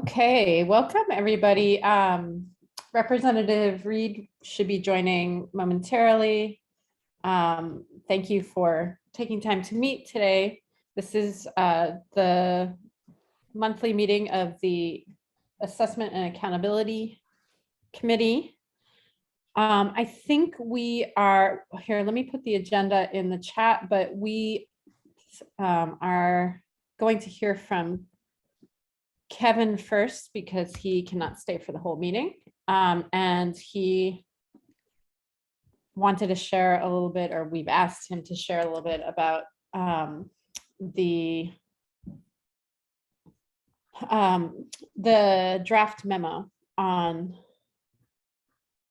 Okay, welcome everybody. Representative Reed should be joining momentarily. Thank you for taking time to meet today. This is the monthly meeting of the Assessment and Accountability Committee. I think we are here. Let me put the agenda in the chat, but we are going to hear from Kevin first because he cannot stay for the whole meeting. And he wanted to share a little bit, or we've asked him to share a little bit about the draft memo on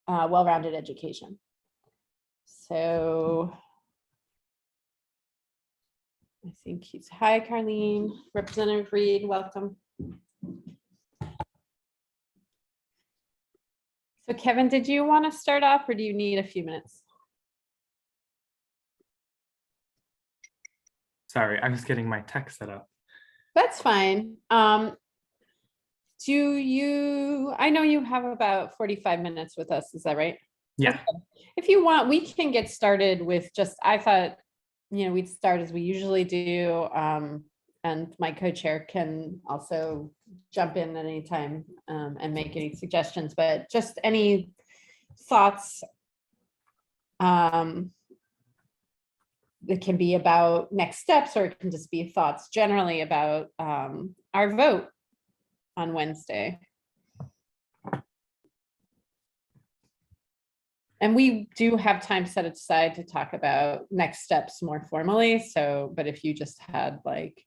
well-rounded education. So I think he's, hi, Carlene, Representative Reed, welcome. So Kevin, did you want to start off or do you need a few minutes? Sorry, I was getting my tech set up. That's fine. I know you have about 45 minutes with us, is that right? Yeah. Okay. If you want, we can get started with just, I thought, we'd start as we usually do. And my co-chair can also jump in at any time and make any suggestions, but just any thoughts that can be about next steps, or it can just be thoughts generally about our vote on Wednesday. And we do have time set aside to talk about next steps more formally. So, but if you just had like,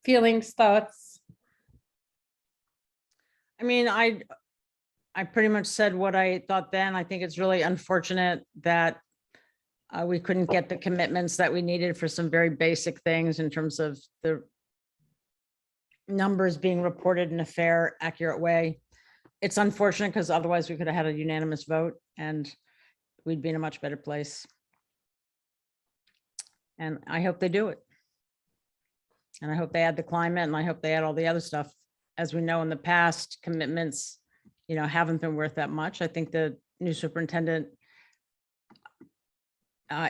feelings, thoughts. I mean, I pretty much said what I thought then. I think it's really unfortunate that we couldn't get the commitments that we needed for some very basic things in terms of the numbers being reported in a fair, accurate way. It's unfortunate because otherwise we could have had a unanimous vote and we'd be in a much better place. And I hope they do it. And I hope they add the climate, and I hope they add all the other stuff. As we know in the past, commitments, haven't been worth that much. I think the new superintendent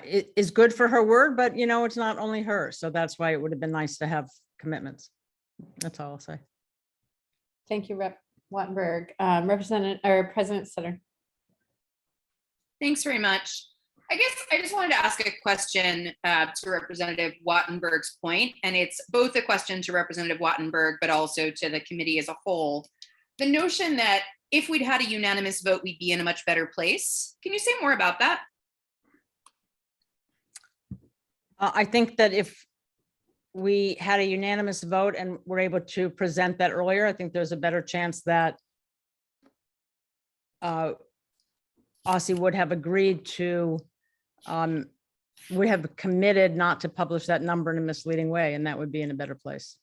is good for her word, but it's not only her. So that's why it would have been nice to have commitments. That's all I'll say. Thank you, Rep. Wattenberg. President Sutter. Thanks very much. I guess I just wanted to ask a question to Representative Wattenberg's point, and it's both a question to Representative Wattenberg, but also to the committee as a whole. The notion that if we'd had a unanimous vote, we'd be in a much better place. Can you say more about that? I think that if we had a unanimous vote and were able to present that earlier, I think there's a better chance that OSSI would have agreed to, would have committed not to publish that number in a misleading way, and that would be in a better place.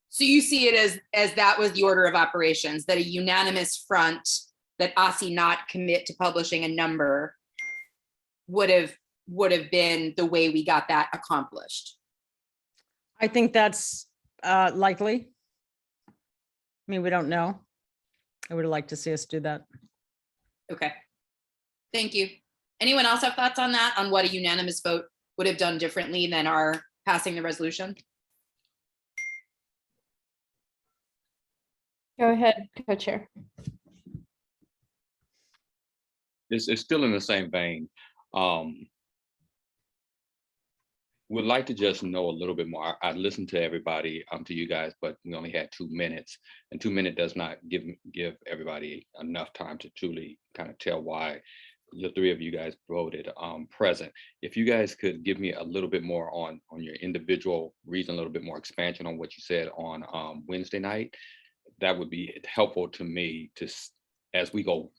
So you see it as that was the order of operations, that a unanimous front, that OSSI not commit to publishing a number would have been the way we got that accomplished. I think that's likely. I mean, we don't know. I would like to see us do that. Okay, thank you. Anyone else have thoughts on that, on what a unanimous vote would have done differently than our passing the resolution? Go ahead, co-chair. It's still in the same vein. Would like to just know a little bit more. I listened to everybody, to you guys, but we only had 2 minutes, and 2 minutes does not give everybody enough time to truly kind of tell why the 3 of you guys voted present. If you guys could give me a little bit more on your individual reason, a little bit more expansion on what you said on Wednesday night, that would be helpful to me to, as we go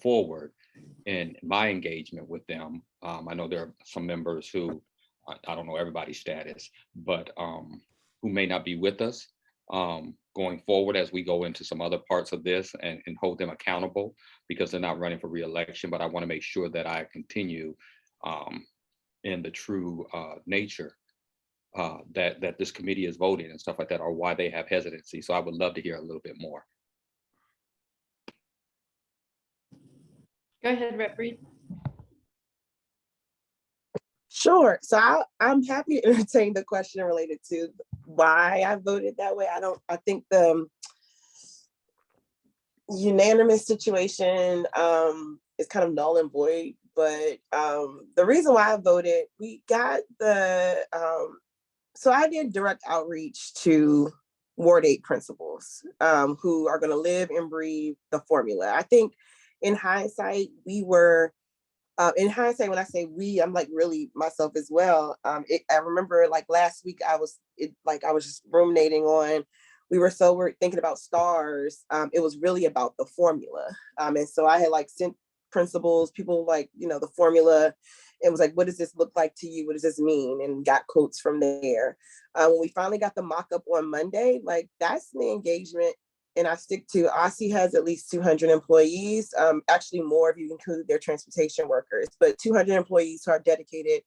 forward in my engagement with them. I know there are some members who, I don't know everybody's status, but who may not be with us going forward as we go into some other parts of this and hold them accountable because they're not running for re-election. But I want to make sure that I continue in the true nature that this committee is voting and stuff like that, or why they have hesitancy. So I would love to hear a little bit more. Go ahead, Rep Reed. Sure. So I'm happy to entertain the question related to why I voted that way. I think the unanimous situation is kind of null and void, but the reason why I voted, we got the, so I did direct outreach to Ward 8 principals who are going to live and breathe the formula. I think in hindsight, in hindsight, when I say we, I'm like really myself as well. I remember like last week, I was just ruminating on, we're thinking about stars. It was really about the formula. And so I had like sent principals, people like, the formula. It was like, what does this look like to you? What does this mean? And got quotes from there. When we finally got the mock-up on Monday, like that's the engagement. And I stick to, OSSI has at least 200 employees, actually more if you include their transportation workers, but 200 employees who are dedicated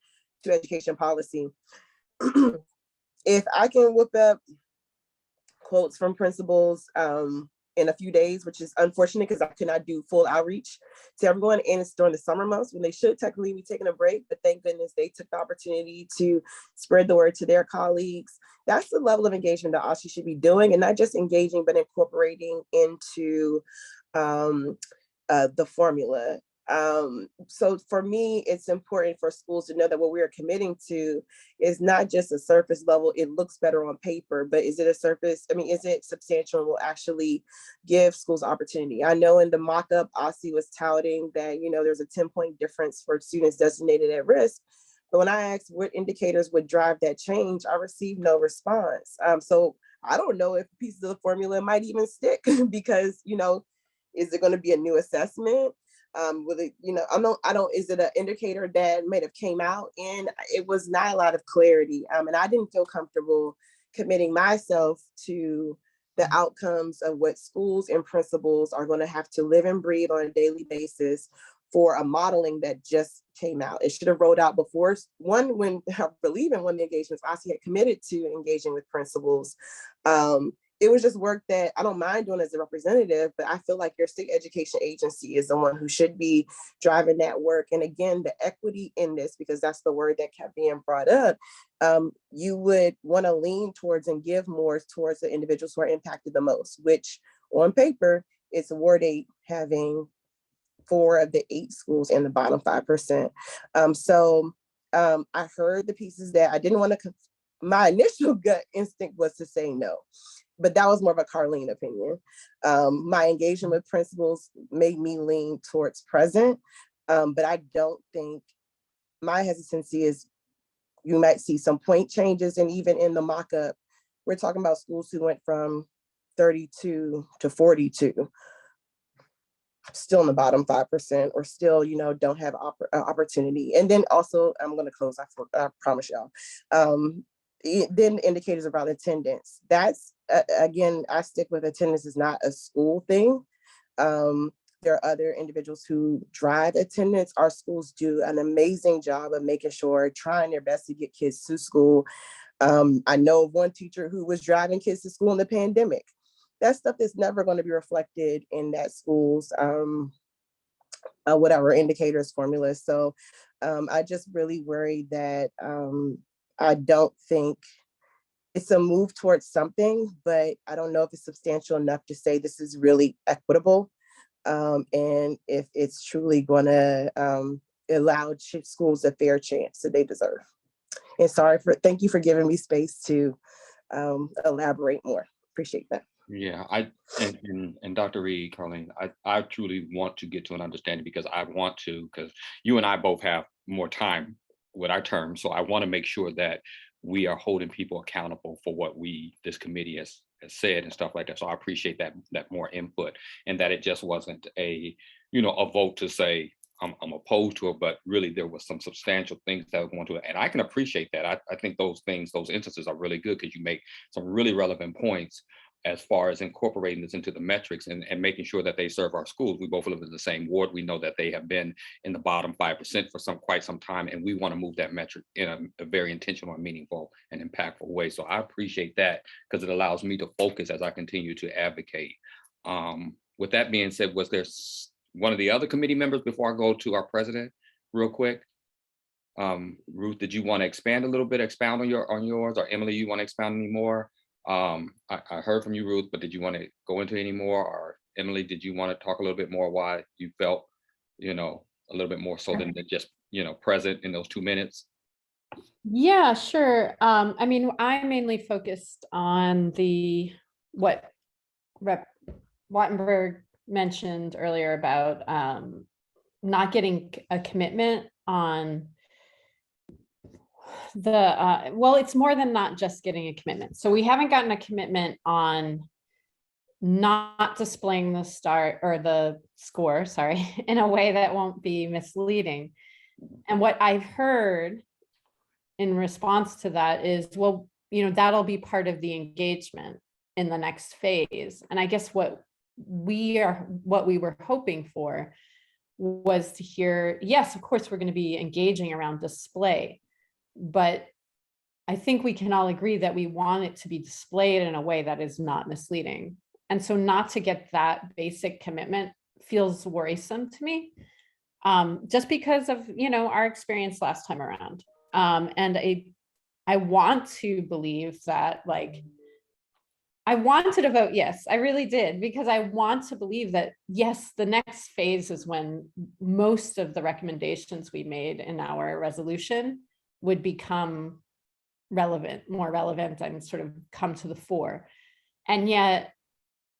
to education policy. If I can whip up quotes from principals in a few days, which is unfortunate because I could not do full outreach to everyone, and it's during the summer months when they should technically be taking a break, but thank goodness they took the opportunity to spread the word to their colleagues. That's the level of engagement that OSSI should be doing, and not just engaging, but incorporating into the formula. So for me, it's important for schools to know that what we are committing to is not just a surface level, it looks better on paper, but is it a surface? I mean, is it substantial and will actually give schools opportunity? I know in the mock-up, OSSI was touting that, there's a 10-point difference for students designated at risk. But when I asked what indicators would drive that change, I received no response. So I don't know if pieces of the formula might even stick because, is it going to be a new assessment? With it, is it an indicator that might have came out? And it was not a lot of clarity. And I didn't feel comfortable committing myself to the outcomes of what schools and principals are going to have to live and breathe on a daily basis for a modeling that just came out. It should have rolled out before. When I believe in one of the engagements, OSSI had committed to engaging with principals. It was just work that I don't mind doing as a representative, but I feel like your state education agency is the one who should be driving that work. And again, the equity in this, because that's the word that kept being brought up, you would want to lean towards and give more towards the individuals who are impacted the most, which on paper, it's Ward 8 having 4 of the 8 schools in the bottom 5%. I heard the pieces that I didn't want to, my initial gut instinct was to say no. But that was more of a Carlene opinion. My engagement with principals made me lean towards present, but I don't think, my hesitancy is you might see some point changes, and even in the mock-up, we're talking about schools who went from 32 to 42, still in the bottom 5%, or still, don't have opportunity. And then also, I'm going to close, I promise y'all. Then indicators around attendance. That's, again, I stick with attendance is not a school thing. There are other individuals who drive attendance. Our schools do an amazing job of making sure, trying their best to get kids to school. I know of one teacher who was driving kids to school in the pandemic. That stuff is never going to be reflected in that school's whatever indicators formulas. So I just really worry that I don't think it's a move towards something, but I don't know if it's substantial enough to say this is really equitable. And if it's truly going to allow schools a fair chance that they deserve. And thank you for giving me space to elaborate more. Appreciate that. Yeah, and Dr. Reed, Carlene, I truly want to get to an understanding because you and I both have more time with our term. So I want to make sure that we are holding people accountable for what this committee has said and stuff like that. So I appreciate that more input, and that it just wasn't a vote to say I'm opposed to it, but really there was some substantial things that were going to it. And I can appreciate that. I think those instances are really good because you make some really relevant points as far as incorporating this into the metrics and making sure that they serve our schools. We both live in the same ward. We know that they have been in the bottom 5% for quite some time, and we want to move that metric in a very intentional and meaningful and impactful way. So I appreciate that, because it allows me to focus as I continue to advocate. With that being said, was there one of the other committee members, before I go to our president real quick? Ruth, did you want to expound on yours, or Emily, you want to expound any more? I heard from you, Ruth, but did you want to go into any more? Or Emily, did you want to talk a little bit more why you felt, a little bit more so than just, present in those 2 minutes? Yeah, sure. I mean, I mainly focused on what Rep. Wattenberg mentioned earlier about not getting a commitment on well, it's more than not just getting a commitment. So we haven't gotten a commitment on not displaying the score, sorry, in a way that won't be misleading. And what I've heard in response to that is, well, that'll be part of the engagement in the next phase. And I guess what we were hoping for was to hear, yes, of course, we're going to be engaging around display, but I think we can all agree that we want it to be displayed in a way that is not misleading. And so not to get that basic commitment feels worrisome to me, just because of, our experience last time around. And I want to believe that, I wanted to vote yes, I really did, because I want to believe that, yes, the next phase is when most of the recommendations we made in our resolution would become more relevant and sort of come to the fore. And yet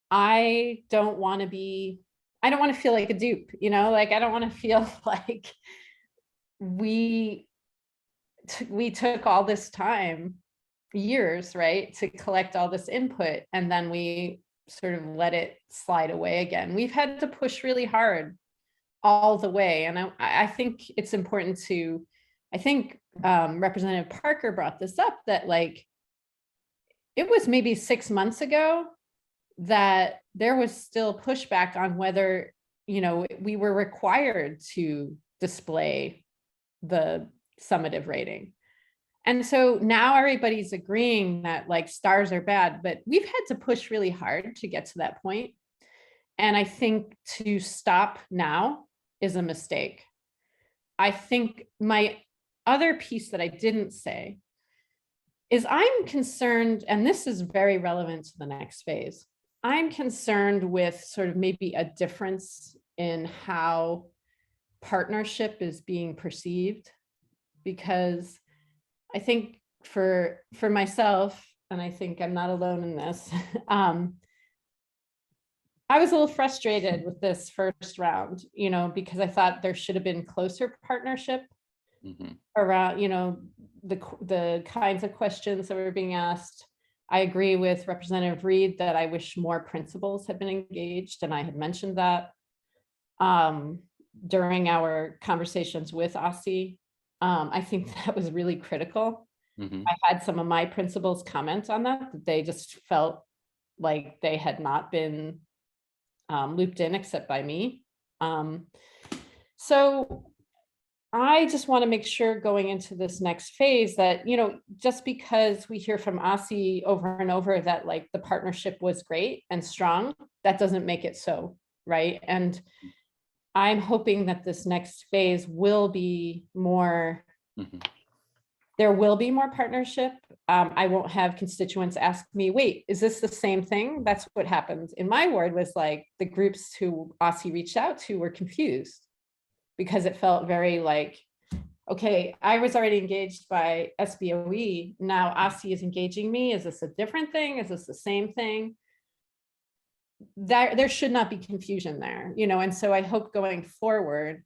I don't want to feel like a dupe, I don't want to feel like we took all this time, years, right, to collect all this input, and then we sort of let it slide away again. We've had to push really hard all the way. And I think it's important to, Representative Parker brought this up, that it was maybe 6 months ago that there was still pushback on whether, we were required to display the summative rating. And so now everybody's agreeing that stars are bad, but we've had to push really hard to get to that point. And I think to stop now is a mistake. I think my other piece that I didn't say is I'm concerned, and this is very relevant to the next phase, I'm concerned with sort of maybe a difference in how partnership is being perceived, because I think for myself, and I think I'm not alone in this, I was a little frustrated with this first round, because I thought there should have been closer partnership around, the kinds of questions that were being asked. I agree with Representative Reed that I wish more principals had been engaged, and I had mentioned that during our conversations with OSSI. I think that was really critical. I had some of my principals comment on that they just felt like they had not been looped in except by me. So I just want to make sure going into this next phase that, just because we hear from OSSI over and over that the partnership was great and strong, that doesn't make it so, right? And I'm hoping that this next phase will be more, there will be more partnership. I won't have constituents ask me, wait, is this the same thing? That's what happened in my ward, was the groups who OSSI reached out to were confused, because it felt very okay, I was already engaged by SBOE. Now OSSI is engaging me. Is this a different thing? Is this the same thing? There should not be confusion there, and so I hope going forward,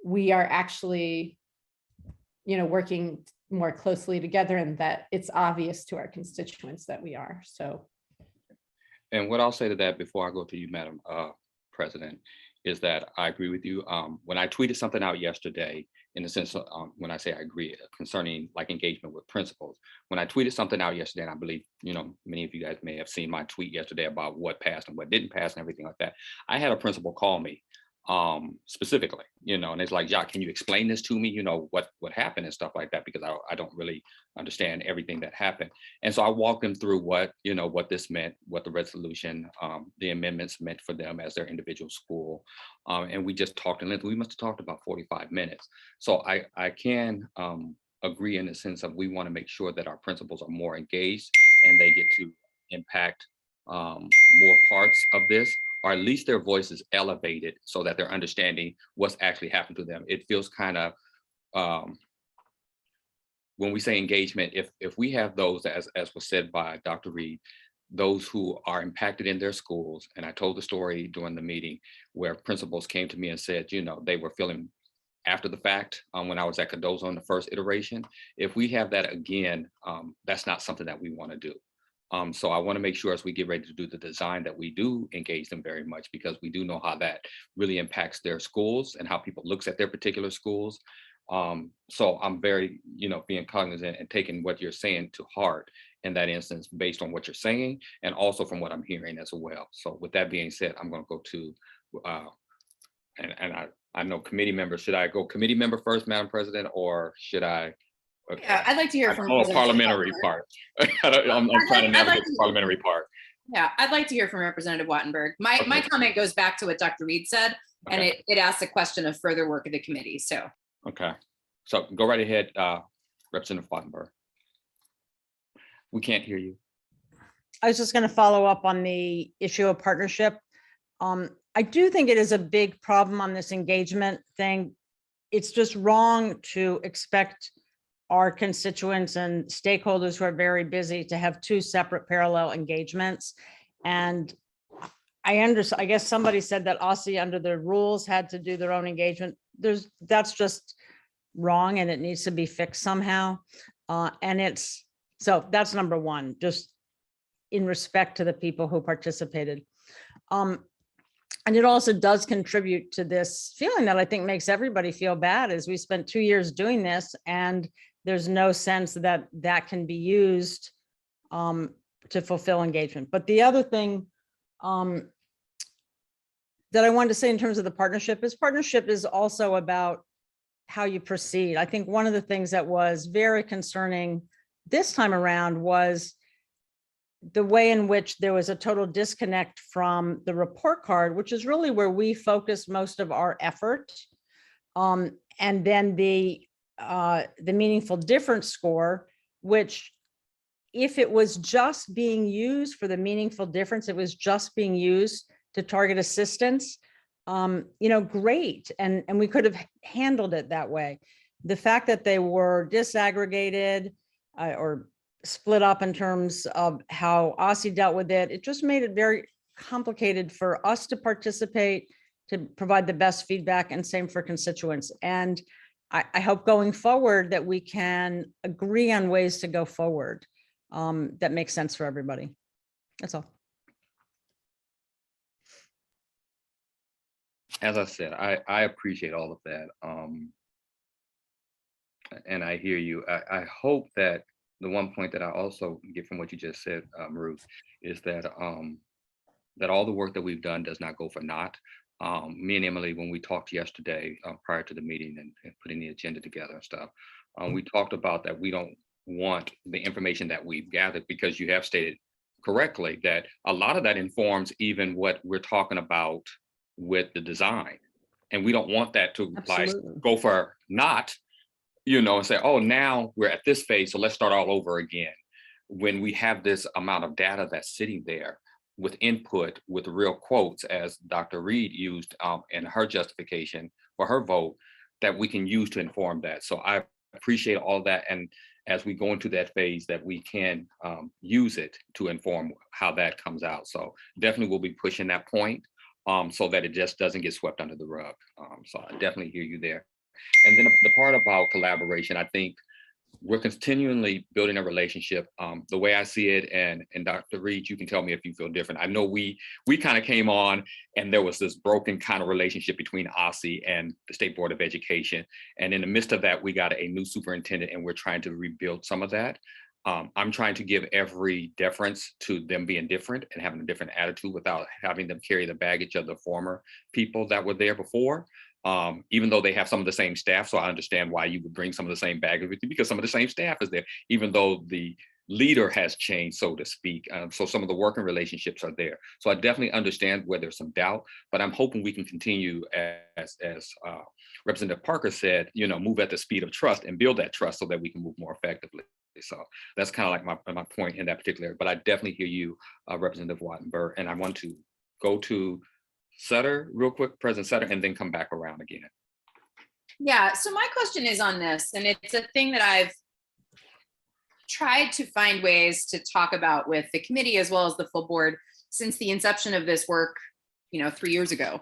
we are actually, working more closely together, and that it's obvious to our constituents that we are. So. And what I'll say to that before I go to you, Madam President, is that I agree with you. When I tweeted something out yesterday, in the sense of, when I say I agree concerning like engagement with principals, when I tweeted something out yesterday, and I believe, many of you guys may have seen my tweet yesterday about what passed and what didn't pass and everything like that. I had a principal call me specifically, and it's like, Jacques, can you explain this to me, what happened and stuff like that, because I don't really understand everything that happened. And so I walked them through what this meant, what the resolution, the amendments meant for them as their individual school. And we just talked in length. We must have talked about 45 minutes. So I can agree in the sense of we want to make sure that our principals are more engaged and they get to impact more parts of this, or at least their voice is elevated so that they're understanding what's actually happened to them. It feels kind of, when we say engagement, if we have those, as was said by Dr. Reed, those who are impacted in their schools, and I told the story during the meeting where principals came to me and said, they were feeling after the fact when I was at Cardozo on the first iteration. If we have that again, that's not something that we want to do. So I want to make sure as we get ready to do the design that we do engage them very much, because we do know how that really impacts their schools and how people looks at their particular schools. So I'm very, being cognizant and taking what you're saying to heart in that instance, based on what you're saying, and also from what I'm hearing as well. So with that being said, I'm going to go to, and I know committee members, should I go committee member first, Madam President, or should I? Okay. Yeah, I'd like to hear from Representative parliamentary Wattenberg. part. I'm trying to navigate the parliamentary part. Yeah, I'd like to hear from Representative Wattenberg. My comment goes back to what Dr. Reed said, and it asks a question of further work of the committee. So. Okay, so go right ahead, Representative Wattenberg. We can't hear you. I was just going to follow up on the issue of partnership. I do think it is a big problem on this engagement thing. It's just wrong to expect our constituents and stakeholders who are very busy to have two separate parallel engagements. And I guess somebody said that OSSI under the rules had to do their own engagement. That's just wrong, and it needs to be fixed somehow. So that's number one, just in respect to the people who participated. And it also does contribute to this feeling that I think makes everybody feel bad, is we spent 2 years doing this and there's no sense that that can be used to fulfill engagement. But the other thing that I wanted to say in terms of the partnership is also about how you proceed. I think one of the things that was very concerning this time around was the way in which there was a total disconnect from the report card, which is really where we focus most of our effort. And then the meaningful difference score, which if it was just being used for the meaningful difference, it was just being used to target assistance, great. And we could have handled it that way. The fact that they were disaggregated or split up in terms of how OSSI dealt with it, it just made it very complicated for us to participate, to provide the best feedback, and same for constituents. And I hope going forward that we can agree on ways to go forward that makes sense for everybody. That's all. As I said, I appreciate all of that. And I hear you. I hope that the one point that I also get from what you just said, Ruth, is that that all the work that we've done does not go for naught. Me and Emily, when we talked yesterday prior to the meeting and putting the agenda together and stuff, we talked about that we don't want the information that we've gathered, because you have stated correctly that a lot of that informs even what we're talking about with the design. And we don't want that to like go for naught, and say, oh, now we're at this phase, so let's start all over again. When we have this amount of data that's sitting there with input, with real quotes, as Dr. Reed used in her justification for her vote, that we can use to inform that. So I appreciate all that. And as we go into that phase, that we can use it to inform how that comes out. So definitely we'll be pushing that point so that it just doesn't get swept under the rug. So I definitely hear you there. And then the part about collaboration, I think we're continually building a relationship. The way I see it, and Dr. Reed, you can tell me if you feel different. I know we kind of came on and there was this broken kind of relationship between OSSE and the State Board of Education. And in the midst of that, we got a new superintendent and we're trying to rebuild some of that. I'm trying to give every deference to them being different and having a different attitude without having them carry the baggage of the former people that were there before. Even though they have some of the same staff. So I understand why you would bring some of the same baggage with you, because some of the same staff is there, even though the leader has changed, so to speak. So some of the working relationships are there. So I definitely understand where there's some doubt, but I'm hoping we can continue, as Representative Parker said, move at the speed of trust and build that trust so that we can move more effectively. So that's kind of like my point in that particular, but I definitely hear you, Representative Wattenberg, and I want to go to Sutter real quick, President Sutter, and then come back around again. Yeah, so my question is on this, and it's a thing that I've tried to find ways to talk about with the committee as well as the full board since the inception of this work, 3 years ago,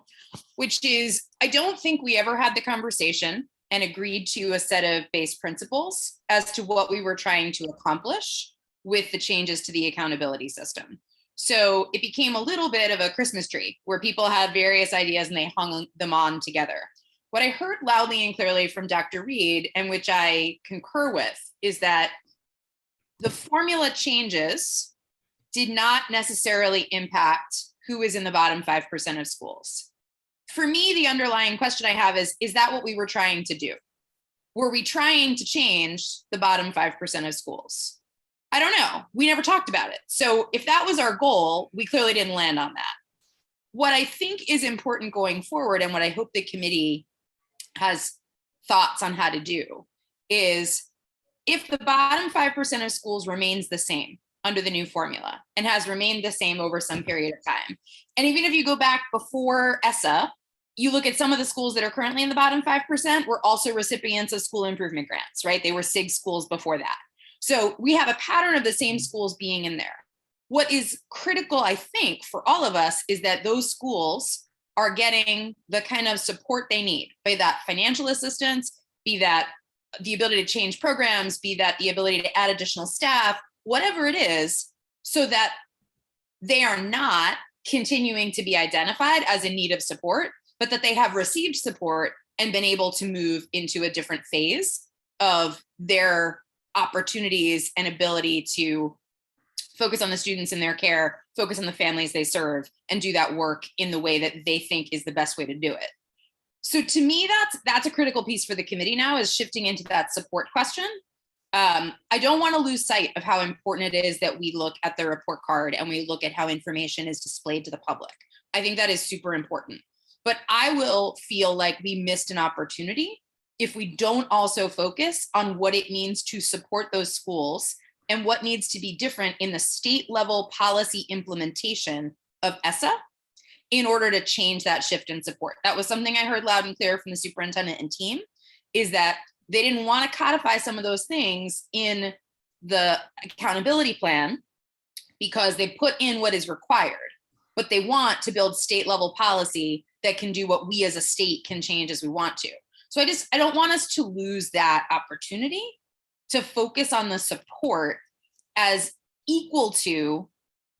which is, I don't think we ever had the conversation and agreed to a set of base principles as to what we were trying to accomplish with the changes to the accountability system. So it became a little bit of a Christmas tree where people had various ideas and they hung them on together. What I heard loudly and clearly from Dr. Reed, and which I concur with, is that the formula changes did not necessarily impact who is in the bottom 5% of schools. For me, the underlying question I have is that what we were trying to do? Were we trying to change the bottom 5% of schools? I don't know. We never talked about it. So if that was our goal, we clearly didn't land on that. What I think is important going forward, and what I hope the committee has thoughts on how to do, is if the bottom 5% of schools remains the same under the new formula and has remained the same over some period of time, and even if you go back before ESSA, you look at some of the schools that are currently in the bottom 5% were also recipients of school improvement grants, right? They were SIG schools before that. So we have a pattern of the same schools being in there. What is critical, I think, for all of us is that those schools are getting the kind of support they need, be that financial assistance, be that the ability to change programs, be that the ability to add additional staff, whatever it is, so that they are not continuing to be identified as in need of support, but that they have received support and been able to move into a different phase of their opportunities and ability to focus on the students in their care, focus on the families they serve, and do that work in the way that they think is the best way to do it. So to me, that's a critical piece for the committee now, is shifting into that support question. I don't want to lose sight of how important it is that we look at the report card and we look at how information is displayed to the public. I think that is super important. But I will feel like we missed an opportunity if we don't also focus on what it means to support those schools and what needs to be different in the state level policy implementation of ESSA in order to change that shift in support. That was something I heard loud and clear from the superintendent and team, is that they didn't want to codify some of those things in the accountability plan because they put in what is required, but they want to build state level policy that can do what we as a state can change as we want to. So I don't want us to lose that opportunity to focus on the support as equal to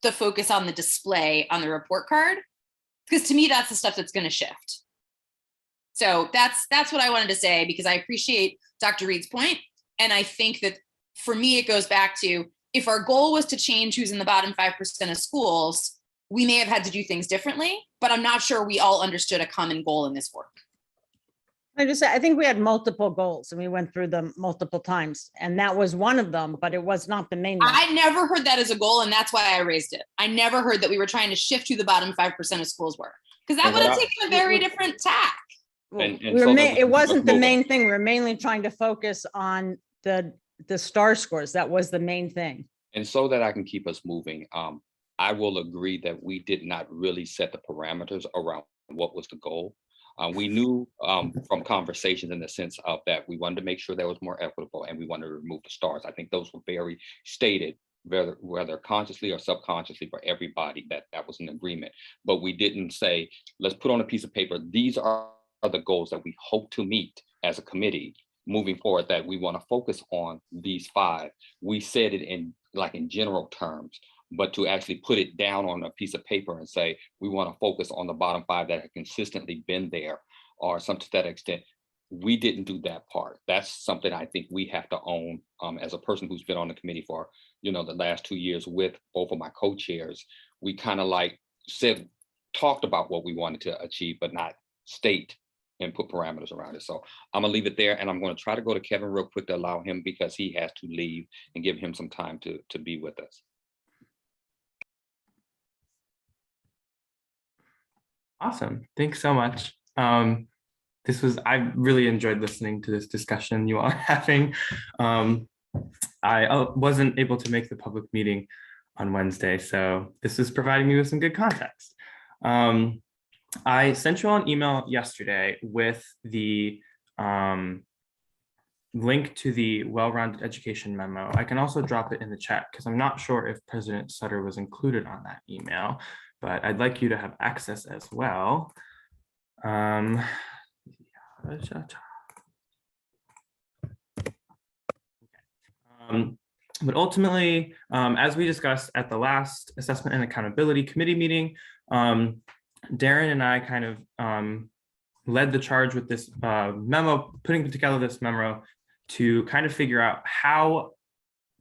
the focus on the display on the report card, because to me, that's the stuff that's going to shift. So that's what I wanted to say, because I appreciate Dr. Reed's point. And I think that for me, it goes back to, if our goal was to change who's in the bottom 5% of schools, we may have had to do things differently, but I'm not sure we all understood a common goal in this work. I think we had multiple goals and we went through them multiple times, and that was one of them, but it was not the main one. I never heard that as a goal, and that's why I raised it. I never heard that we were trying to shift who the bottom 5% of schools were, because that would have taken a very different tack. It wasn't the main thing. We were mainly trying to focus on the STAR scores. That was the main thing. And so that I can keep us moving, I will agree that we did not really set the parameters around what was the goal. We knew from conversations in the sense of that we wanted to make sure that was more equitable and we wanted to remove the stars. I think those were very stated, whether consciously or subconsciously, for everybody, that was an agreement. But we didn't say, let's put on a piece of paper, these are the goals that we hope to meet as a committee. moving forward that we want to focus on these 5. We said it in general terms, but to actually put it down on a piece of paper and say, we want to focus on the bottom 5 that have consistently been there, or something to that extent, we didn't do that part. That's something I think we have to own. As a person who's been on the committee for, the last 2 years with both of my co-chairs, we kind of talked about what we wanted to achieve, but not state and put parameters around it. So I'm gonna leave it there, and I'm going to try to go to Kevin real quick to allow him, because he has to leave, and give him some time to be with us. Awesome. Thanks so much. I really enjoyed listening to this discussion you all are having. I wasn't able to make the public meeting on Wednesday, so this is providing me with some good context. I sent you all an email yesterday with the link to the well-rounded education memo. I can also drop it in the chat because I'm not sure if President Sutter was included on that email, but I'd like you to have access as well. But ultimately, as we discussed at the last Assessment and Accountability Committee meeting, Darren and I kind of led the charge with this memo, putting together this memo to kind of figure out how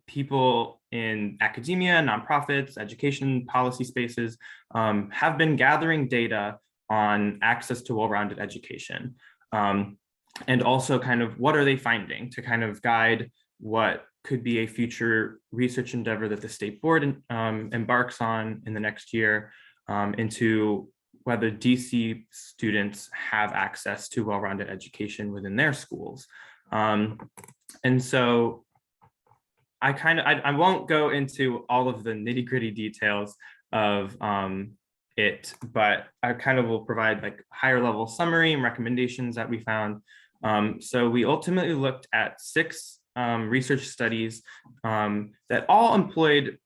people in academia, nonprofits, education policy spaces have been gathering data on access to well-rounded education. And also kind of what are they finding to kind of guide what could be a future research endeavor that the state board embarks on in the next year into whether DC students have access to well-rounded education within their schools. And so I won't go into all of the nitty-gritty details of it, but I kind of will provide like higher level summary and recommendations that we found. So we ultimately looked at 6 research studies that all employed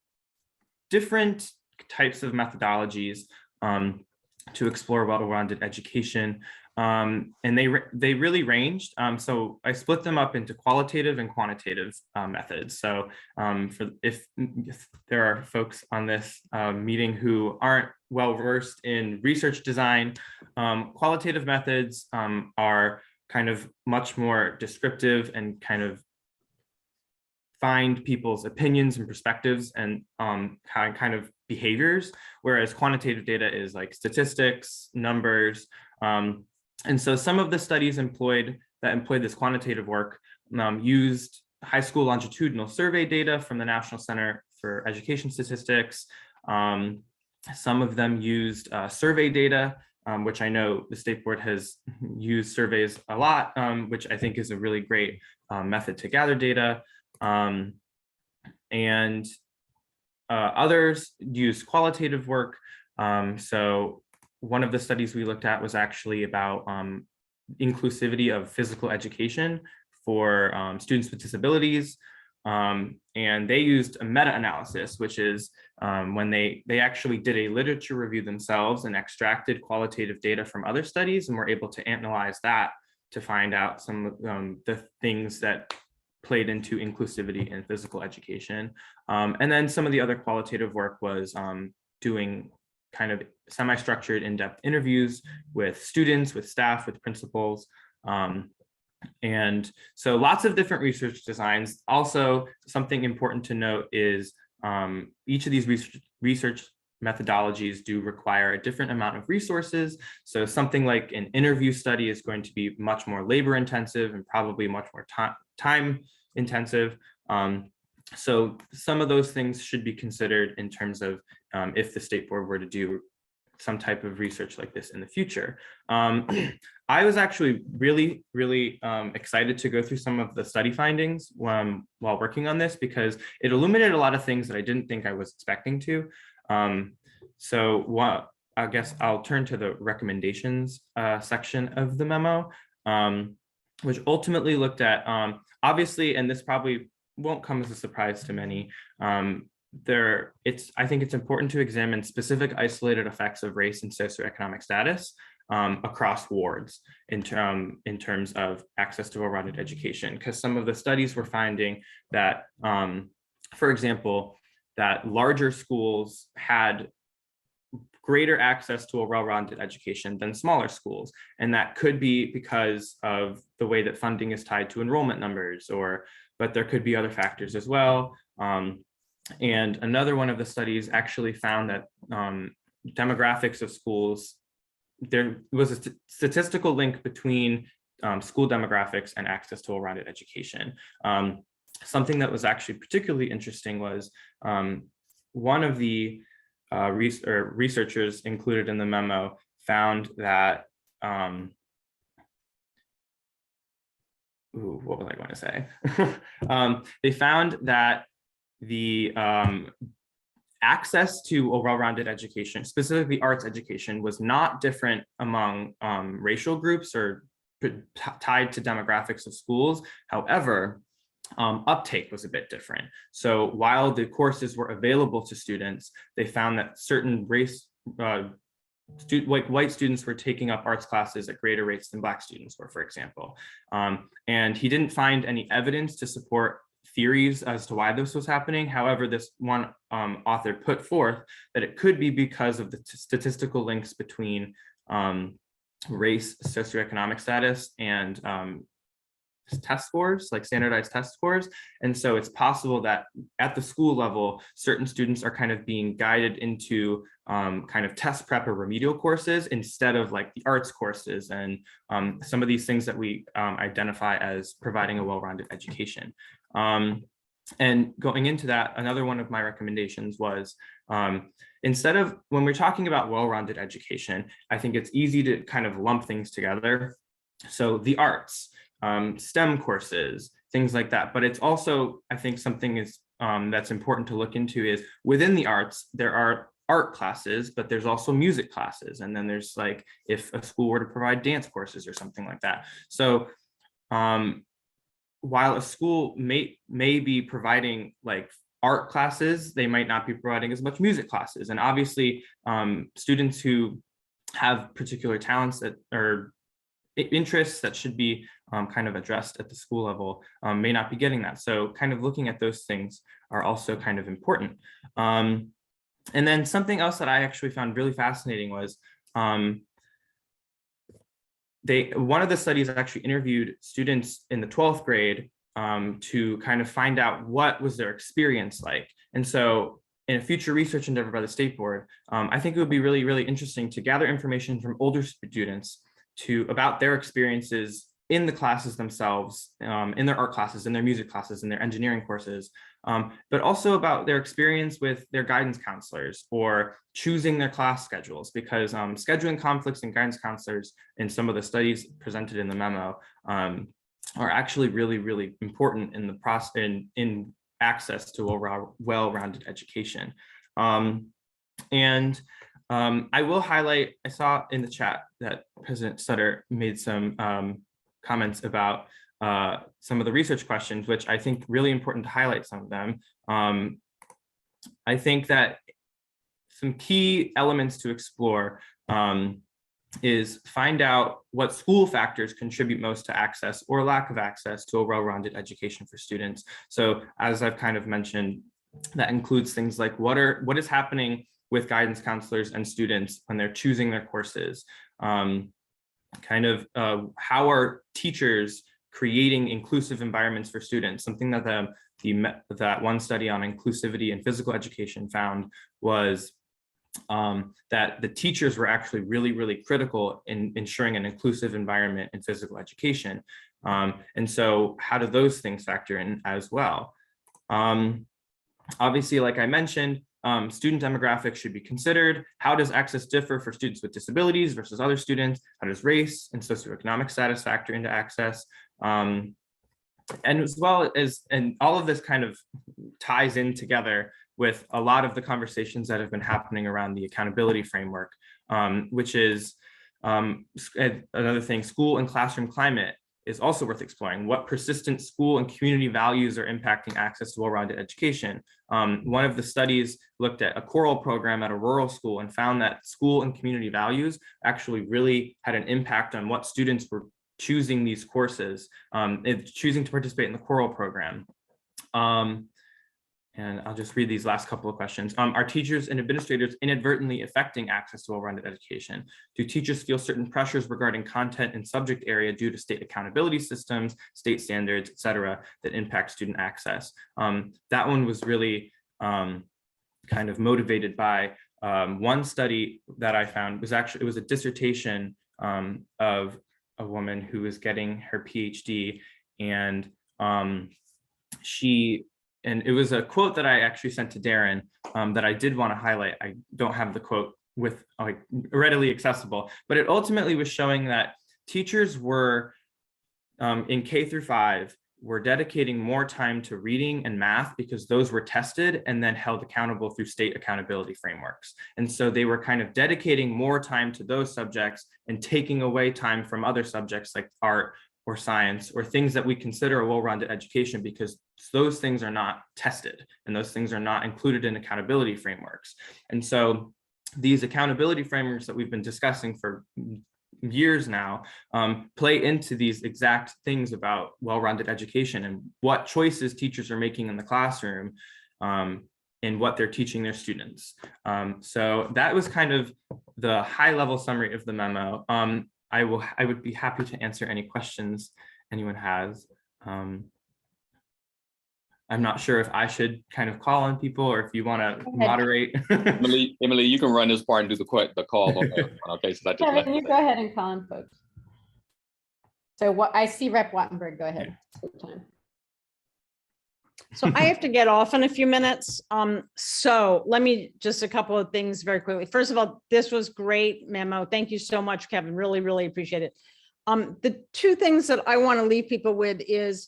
different types of methodologies to explore well-rounded education. And they really ranged. So I split them up into qualitative and quantitative methods. So if there are folks on this meeting who aren't well versed in research design, qualitative methods are kind of much more descriptive and kind of find people's opinions and perspectives and kind of behaviors, whereas quantitative data is like statistics, numbers. And so some of the studies employed this quantitative work used high school longitudinal survey data from the National Center for Education Statistics. Some of them used survey data, which I know the state board has used surveys a lot, which I think is a really great method to gather data. And others use qualitative work. So one of the studies we looked at was actually about inclusivity of physical education for students with disabilities. And they used a meta-analysis, which is when they actually did a literature review themselves and extracted qualitative data from other studies and were able to analyze that to find out some of the things that played into inclusivity in physical education. And then some of the other qualitative work was doing kind of semi-structured in-depth interviews with students, with staff, with principals. And so lots of different research designs. Also, something important to note is each of these research methodologies do require a different amount of resources. So something like an interview study is going to be much more labor intensive and probably much more time intensive. So some of those things should be considered in terms of if the state board were to do some type of research like this in the future. I was actually really excited to go through some of the study findings while working on this, because it illuminated a lot of things that I didn't think I was expecting to. So I guess I'll turn to the recommendations section of the memo, which ultimately looked at, obviously, and this probably won't come as a surprise to many, I think it's important to examine specific isolated effects of race and socioeconomic status across wards in terms of access to well-rounded education, because some of the studies were finding that, for example, that larger schools had greater access to a well-rounded education than smaller schools. And that could be because of the way that funding is tied to enrollment numbers, but there could be other factors as well. And another one of the studies actually found that demographics of schools, there was a statistical link between school demographics and access to a well-rounded education. Something that was actually particularly interesting was one of the researchers included in the memo found that, what was I going to say? They found that the access to a well-rounded education, specifically arts education, was not different among racial groups or tied to demographics of schools. However, uptake was a bit different. So while the courses were available to students, they found that certain race, like white students were taking up arts classes at greater rates than Black students were, for example. And he didn't find any evidence to support theories as to why this was happening. However, this one author put forth that it could be because of the statistical links between race, socioeconomic status, and test scores, like standardized test scores. And so it's possible that at the school level, certain students are kind of being guided into kind of test prep or remedial courses instead of like the arts courses and some of these things that we identify as providing a well-rounded education. And going into that, another one of my recommendations was instead of, when we're talking about well-rounded education, I think it's easy to kind of lump things together. So the arts, STEM courses, things like that. But it's also, I think something is that's important to look into is within the arts, there are art classes, but there's also music classes. And then there's like, if a school were to provide dance courses or something like that. So while a school may be providing like art classes, they might not be providing as much music classes. And obviously students who have particular talents that are interests that should be kind of addressed at the school level may not be getting that. So kind of looking at those things are also kind of important. And then something else that I actually found really fascinating was one of the studies actually interviewed students in the 12th grade to kind of find out what was their experience like. And so in a future research endeavor by the State Board, I think it would be really, really interesting to gather information from older students about their experiences in the classes themselves, in their art classes, in their music classes, in their engineering courses, but also about their experience with their guidance counselors or choosing their class schedules, because scheduling conflicts and guidance counselors in some of the studies presented in the memo are actually really, really important in the process in access to a well-rounded education. I will highlight, I saw in the chat that President Sutter made some comments about some of the research questions, which I think really important to highlight some of them. I think that some key elements to explore is find out what school factors contribute most to access or lack of access to a well-rounded education for students. So as I've kind of mentioned, that includes things like what is happening with guidance counselors and students when they're choosing their courses, how are teachers creating inclusive environments for students. Something that that one study on inclusivity and physical education found was that the teachers were actually really, really critical in ensuring an inclusive environment in physical education. And so how do those things factor in as well? Obviously, like I mentioned, student demographics should be considered. How does access differ for students with disabilities versus other students? How does race and socioeconomic status factor into access? And as well as, and all of this kind of ties in together with a lot of the conversations that have been happening around the accountability framework, which is another thing, school and classroom climate is also worth exploring. What persistent school and community values are impacting access to well-rounded education? One of the studies looked at a choral program at a rural school and found that school and community values actually really had an impact on what students were choosing these courses, choosing to participate in the choral program. And I'll just read these last couple of questions. Are teachers and administrators inadvertently affecting access to well-rounded education? Do teachers feel certain pressures regarding content and subject area due to state accountability systems, state standards, et cetera, that impact student access? That one was really kind of motivated by one study that I found was actually, it was a dissertation of a woman who was getting her PhD, and and it was a quote that I actually sent to Darren that I did want to highlight. I don't have the quote with readily accessible, but it ultimately was showing that teachers were in K through 5 were dedicating more time to reading and math because those were tested and then held accountable through state accountability frameworks. And so they were kind of dedicating more time to those subjects and taking away time from other subjects like art or science or things that we consider a well-rounded education, because those things are not tested and those things are not included in accountability frameworks. And so these accountability frameworks that we've been discussing for years now play into these exact things about well-rounded education and what choices teachers are making in the classroom and what they're teaching their students. So that was kind of the high-level summary of the memo. I would be happy to answer any questions anyone has. I'm not sure if I should kind of call on people or if you want to moderate. Emily, you can run this part and do the call. Okay, so that just Kevin, you go ahead and call on folks. So what I see Rep. Wattenberg, go ahead. So I have to get off in a few minutes. So let me just a couple of things very quickly. First of all, this was great memo. Thank you so much, Kevin. Really, really appreciate it. The two things that I want to leave people with is,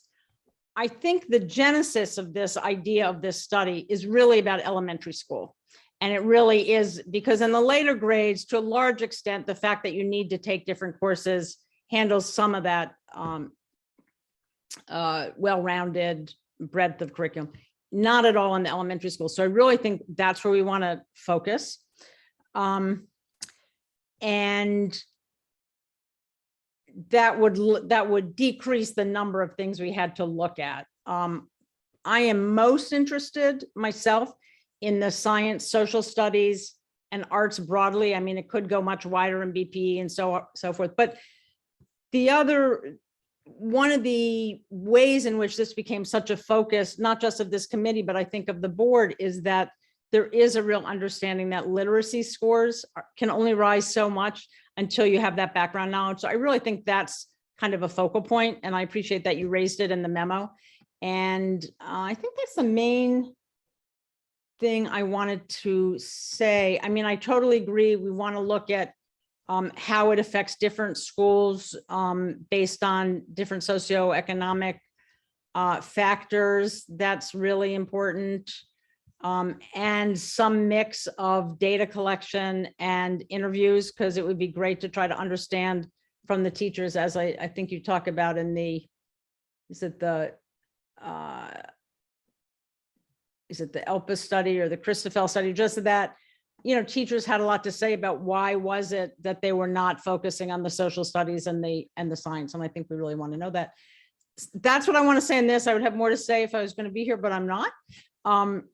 I think the genesis of this idea of this study is really about elementary school. And it really is, because in the later grades, to a large extent, the fact that you need to take different courses handles some of that well-rounded breadth of curriculum, not at all in the elementary school. So I really think that's where we want to focus. And that would decrease the number of things we had to look at. I am most interested myself in the science, social studies, and arts broadly. I mean, it could go much wider in BPE and so forth. But one of the ways in which this became such a focus, not just of this committee, but I think of the board, is that there is a real understanding that literacy scores can only rise so much until you have that background knowledge. So I really think that's kind of a focal point, and I appreciate that you raised it in the memo. And I think that's the main thing I wanted to say. I mean, I totally agree. We want to look at how it affects different schools based on different socioeconomic factors. That's really important. And some mix of data collection and interviews, because it would be great to try to understand from the teachers, as I think you talk about in the, is it the ELPA study or the Christoffel study, just that, you know, teachers had a lot to say about why was it that they were not focusing on the social studies and the science. And I think we really want to know that. That's what I want to say in this. I would have more to say if I was going to be here, but I'm not.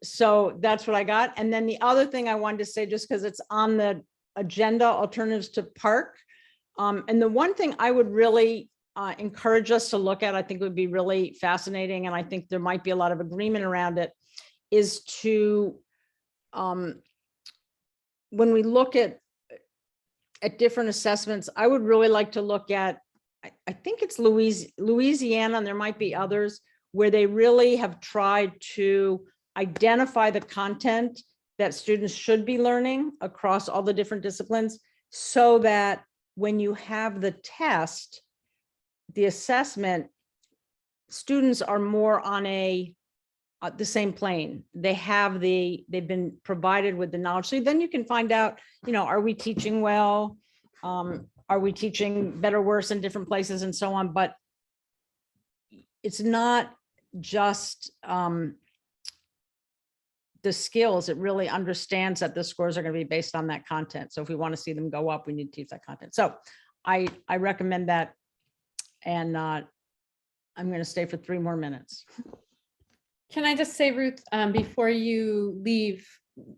So that's what I got. And then the other thing I wanted to say, just because it's on the agenda, alternatives to park. And the one thing I would really encourage us to look at, I think would be really fascinating, and I think there might be a lot of agreement around it, is to, when we look at different assessments, I would really like to look at, I think it's Louisiana, and there might be others, where they really have tried to identify the content that students should be learning across all the different disciplines, so that when you have the test, the assessment, students are more on the same plane. They've been provided with the knowledge. So then you can find out, you know, are we teaching well? Are we teaching better, worse in different places and so on? But it's not just the skills. It really understands that the scores are going to be based on that content. So if we want to see them go up, we need to teach that content. So I recommend that. And I'm going to stay for 3 more minutes. Can I just say, Ruth, before you leave,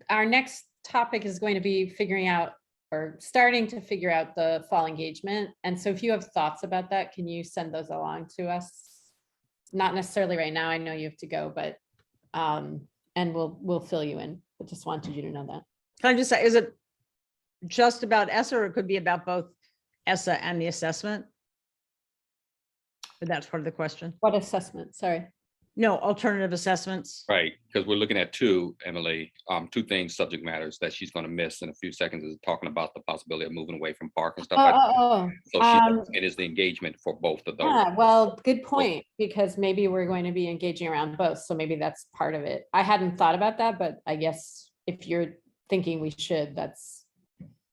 our next topic is going to be figuring out or starting to figure out the fall engagement. And so if you have thoughts about that, can you send those along to us? Not necessarily right now, I know you have to go, but and we'll fill you in, but just wanted you to know that. Can I just say, is it just about ESSA, or it could be about both ESSA and the assessment? But that's part of the question. What assessment? Sorry. No, alternative assessments. Right, because we're looking at two, Emily, 2 things, subject matters that she's going to miss in a few seconds, is talking about the possibility of moving away from park and stuff like that. So it is the engagement for both of those. Yeah, well, good point, because maybe we're going to be engaging around both. So maybe that's part of it. I hadn't thought about that, but I guess if you're thinking we should, that's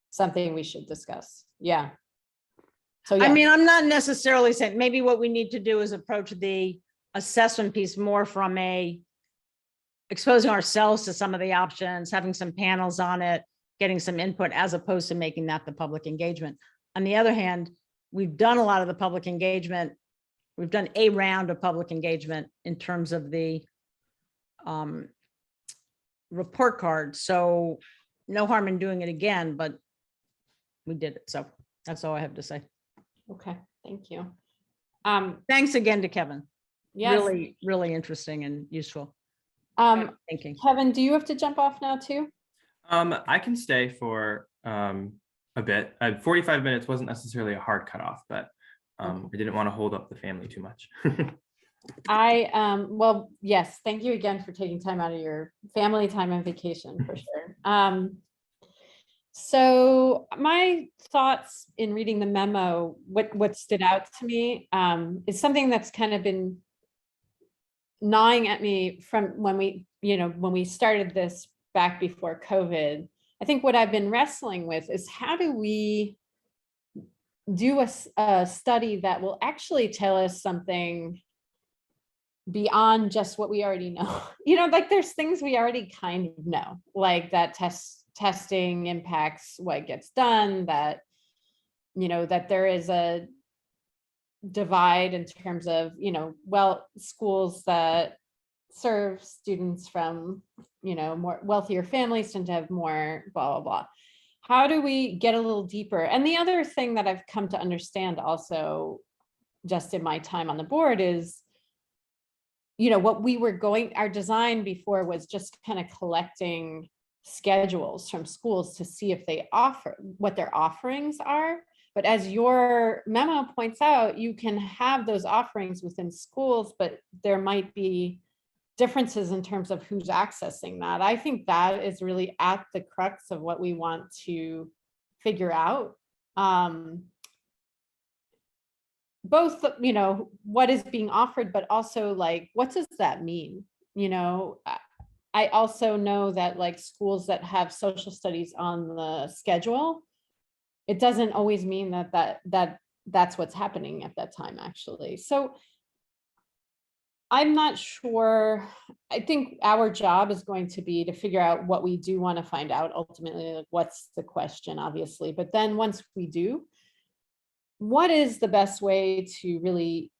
something we should discuss. Yeah. So yeah. I mean, I'm not necessarily saying, maybe what we need to do is approach the assessment piece more from exposing ourselves to some of the options, having some panels on it, getting some input, as opposed to making that the public engagement. On the other hand, we've done a lot of the public engagement. We've done a round of public engagement in terms of the report card. So no harm in doing it again, but we did it. So that's all I have to say. Okay, thank you. Thanks again to Kevin. Yes. Really, really interesting and useful thinking. Kevin, do you have to jump off now too? I can stay for a bit. 45 minutes wasn't necessarily a hard cutoff, but I didn't want to hold up the family too much. Well, yes, thank you again for taking time out of your family time and vacation for sure. So my thoughts in reading the memo, what stood out to me is something that's kind of been gnawing at me from when we started this back before COVID. I think what I've been wrestling with is, how do we do a study that will actually tell us something beyond just what we already know? Like there's things we already kind of know, like that testing impacts what gets done, that that there is a divide in terms of schools that serve students from more wealthier families tend to have more blah blah blah. How do we get a little deeper? And the other thing that I've come to understand also just in my time on the board is what we were our design before was just kind of collecting schedules from schools to see if they offer what their offerings are. But as your memo points out, you can have those offerings within schools, but there might be differences in terms of who's accessing that. I think that is really at the crux of what we want to figure out. Both, what is being offered, but also like, what does that mean? I also know that like schools that have social studies on the schedule, it doesn't always mean that's what's happening at that time, actually. So I'm not sure. I think our job is going to be to figure out what we do want to find out ultimately, like what's the question, obviously. But then once we do, what is the best way to really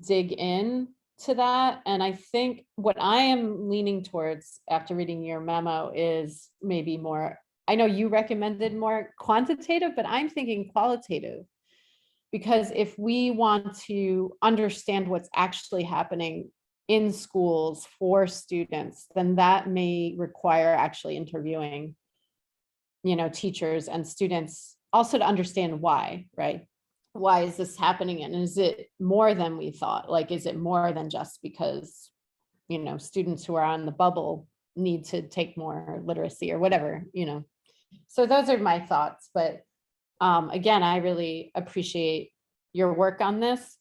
dig in to that? And I think what I am leaning towards after reading your memo is maybe more, I know you recommended more quantitative, but I'm thinking qualitative, because if we want to understand what's actually happening in schools for students, then that may require actually interviewing, teachers and students also to understand why, right? Why is this happening? And is it more than we thought? Like, is it more than just because, students who are on the bubble need to take more literacy or whatever, So those are my thoughts. But again, I really appreciate your work on this.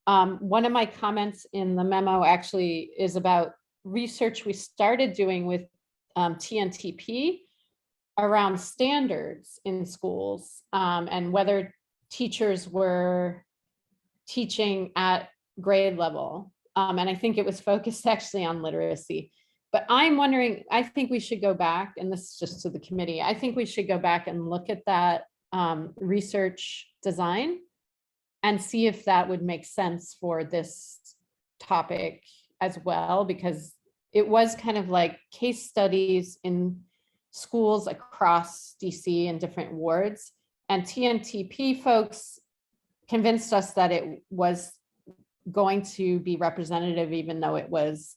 One of my comments in the memo actually is about research we started doing with TNTP around standards in schools and whether teachers were teaching at grade level. And I think it was focused actually on literacy. But I'm wondering, I think we should go back, and this is just to the committee, I think we should go back and look at that research design and see if that would make sense for this topic as well, because it was kind of like case studies in schools across DC and different wards. And TNTP folks convinced us that it was going to be representative, even though it was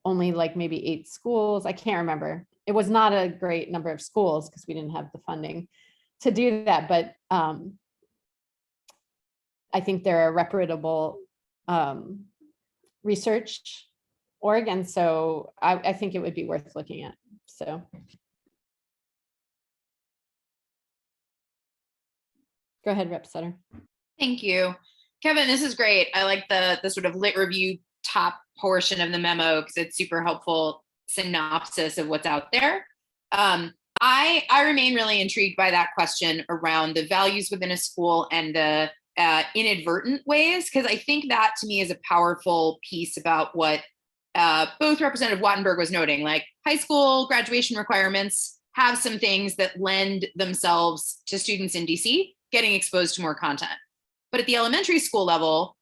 only like maybe 8 schools. I can't remember. It was not a great number of schools because we didn't have the funding to do that. But I think they're a reputable research org. And so I think it would be worth looking at. So. Go ahead, Rep. Sutter. Thank you. Kevin, this is great. I like the sort of lit review top portion of the memo because it's super helpful synopsis of what's out there. I remain really intrigued by that question around the values within a school and the inadvertent ways, because I think that to me is a powerful piece about what both Representative Wattenberg was noting, like high school graduation requirements have some things that lend themselves to students in DC getting exposed to more content. But at the elementary school level,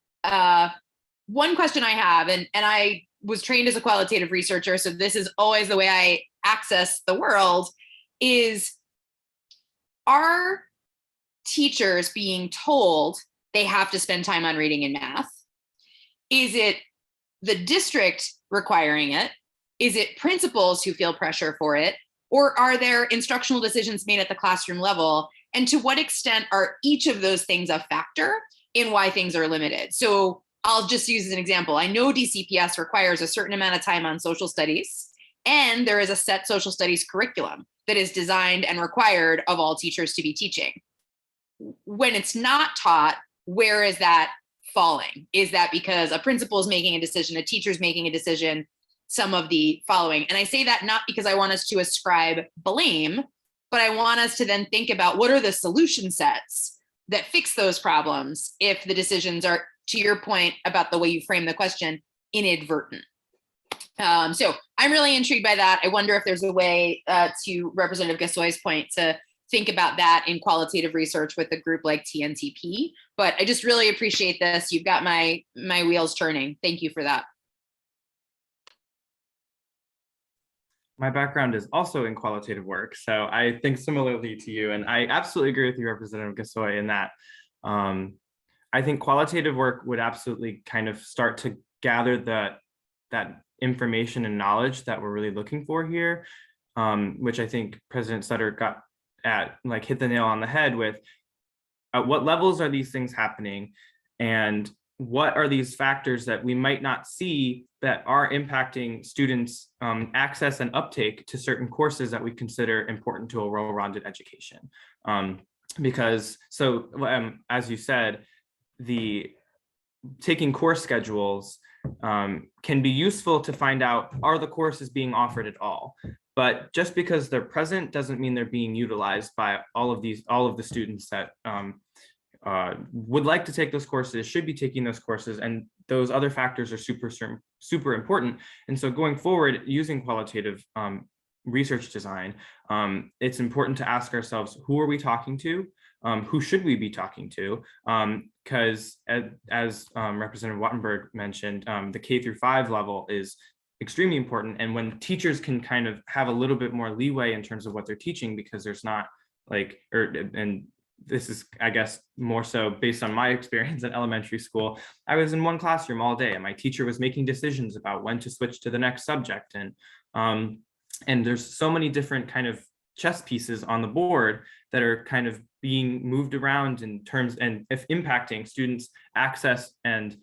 one question I have, and I was trained as a qualitative researcher, so this is always the way I access the world, is are teachers being told they have to spend time on reading and math? Is it the district requiring it? Is it principals who feel pressure for it? Or are there instructional decisions made at the classroom level? And to what extent are each of those things a factor in why things are limited? So I'll just use as an example. I know DCPS requires a certain amount of time on social studies, and there is a set social studies curriculum that is designed and required of all teachers to be teaching. When it's not taught, where is that falling? Is that because a principal is making a decision, a teacher's making a decision, some of the following? And I say that not because I want us to ascribe blame, but I want us to then think about what are the solution sets that fix those problems if the decisions are, to your point about the way you frame the question, inadvertent. So I'm really intrigued by that. I wonder if there's a way to Representative Gasoy's point to think about that in qualitative research with a group like TNTP. But I just really appreciate this. You've got my wheels turning. Thank you for that. My background is also in qualitative work, so I think similarly to you, and I absolutely agree with you, Representative Gasoy, in that I think qualitative work would absolutely kind of start to gather that information and knowledge that we're really looking for here, which I think President Sutter got at, like hit the nail on the head with. At what levels are these things happening, and what are these factors that we might not see that are impacting students' access and uptake to certain courses that we consider important to a well-rounded education? Because as you said, the taking course schedules can be useful to find out, are the courses being offered at all? But just because they're present doesn't mean they're being utilized by all of the students that would like to take those courses, should be taking those courses, and those other factors are super important. And so going forward, using qualitative research design, it's important to ask ourselves, who are we talking to? Who should we be talking to? Because as Representative Wattenberg mentioned, the K-5 level is extremely important. And when teachers can kind of have a little bit more leeway in terms of what they're teaching, because there's not like, and this is, I guess, more so based on my experience in elementary school. I was in one classroom all day and my teacher was making decisions about when to switch to the next subject. And there's so many different kind of chess pieces on the board that are kind of being moved around in terms and if impacting students' access and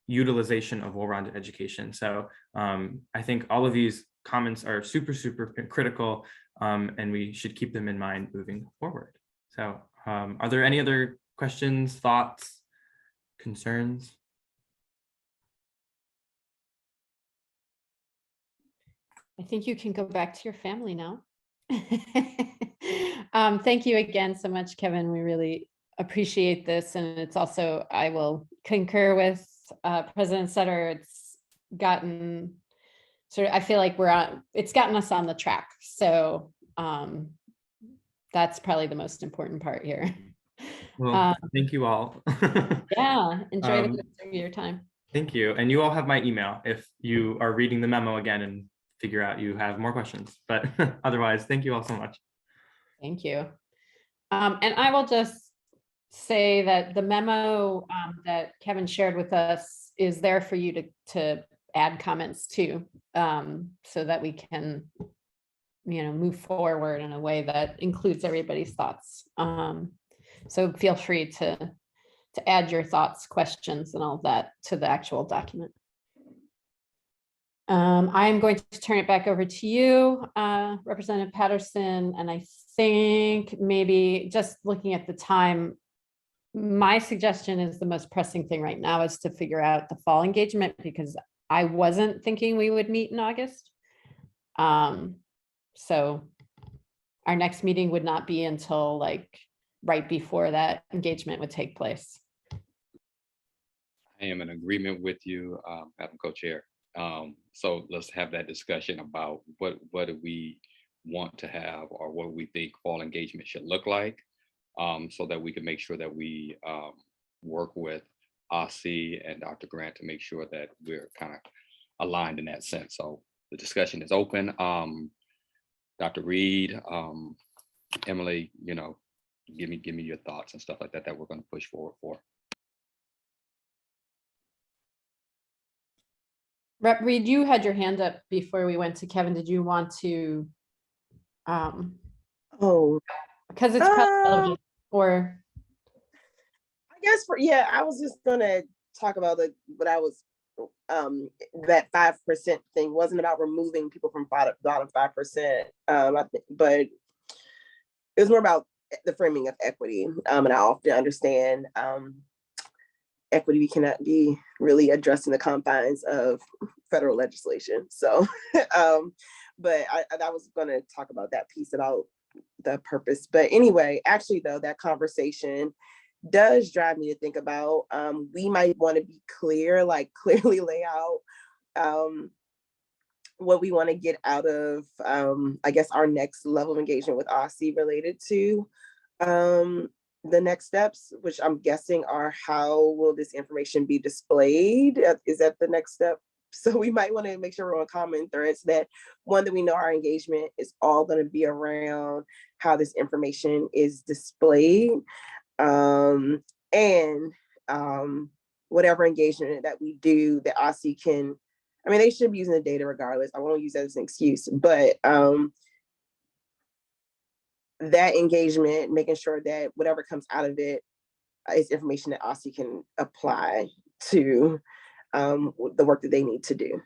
utilization of well-rounded education. So I think all of these comments are super critical, and we should keep them in mind moving forward. So are there any other questions, thoughts, concerns? I think you can go back to your family now. Thank you again so much, Kevin. We really appreciate this. And it's also, I will concur with President Sutter, it's gotten sort of, I feel like it's gotten us on the track. So that's probably the most important part here. Well, thank you all. Yeah, enjoy the Um, rest of your time. Thank you. And you all have my email if you are reading the memo again and figure out you have more questions. But otherwise, thank you all so much. Thank you. And I will just say that the memo that Kevin shared with us is there for you to add comments to, so that we can, move forward in a way that includes everybody's thoughts. So feel free to add your thoughts, questions, and all that to the actual document. I'm going to turn it back over to you, Representative Patterson, and I think maybe just looking at the time, my suggestion is the most pressing thing right now is to figure out the fall engagement, because I wasn't thinking we would meet in August. So our next meeting would not be until like right before that engagement would take place. I am in agreement with you, Madam Co-Chair. So let's have that discussion about what do we want to have, or what we think fall engagement should look like, so that we can make sure that we work with OSSI and Dr. Grant to make sure that we're kind of aligned in that sense. So the discussion is open. Dr. Reed, Emily, give me your thoughts and stuff like that we're going to push forward for. Rep. Reed, you had your hand up before we went to Kevin. Did you want to? Oh, Because it's probably relevant, or I guess I was just gonna talk about what I was, that 5% thing wasn't about removing people from bottom 5%. I think, but it was more about the framing of equity. And I often understand equity we cannot be really addressed in the confines of federal legislation. So, but I was going to talk about that piece about the purpose. But anyway, actually though, that conversation does drive me to think about, we might want to be clear, like clearly lay out what we want to get out of, I guess, our next level of engagement with OSSI related to the next steps, which I'm guessing are how will this information be displayed? Is that the next step? So we might want to make sure we're on common threads, that one, that we know our engagement is all going to be around how this information is displayed, and whatever engagement that we do, that OSSI can, I mean, they should be using the data regardless. I won't use that as an excuse, but that engagement, making sure that whatever comes out of it is information that OSSI can apply to the work that they need to do.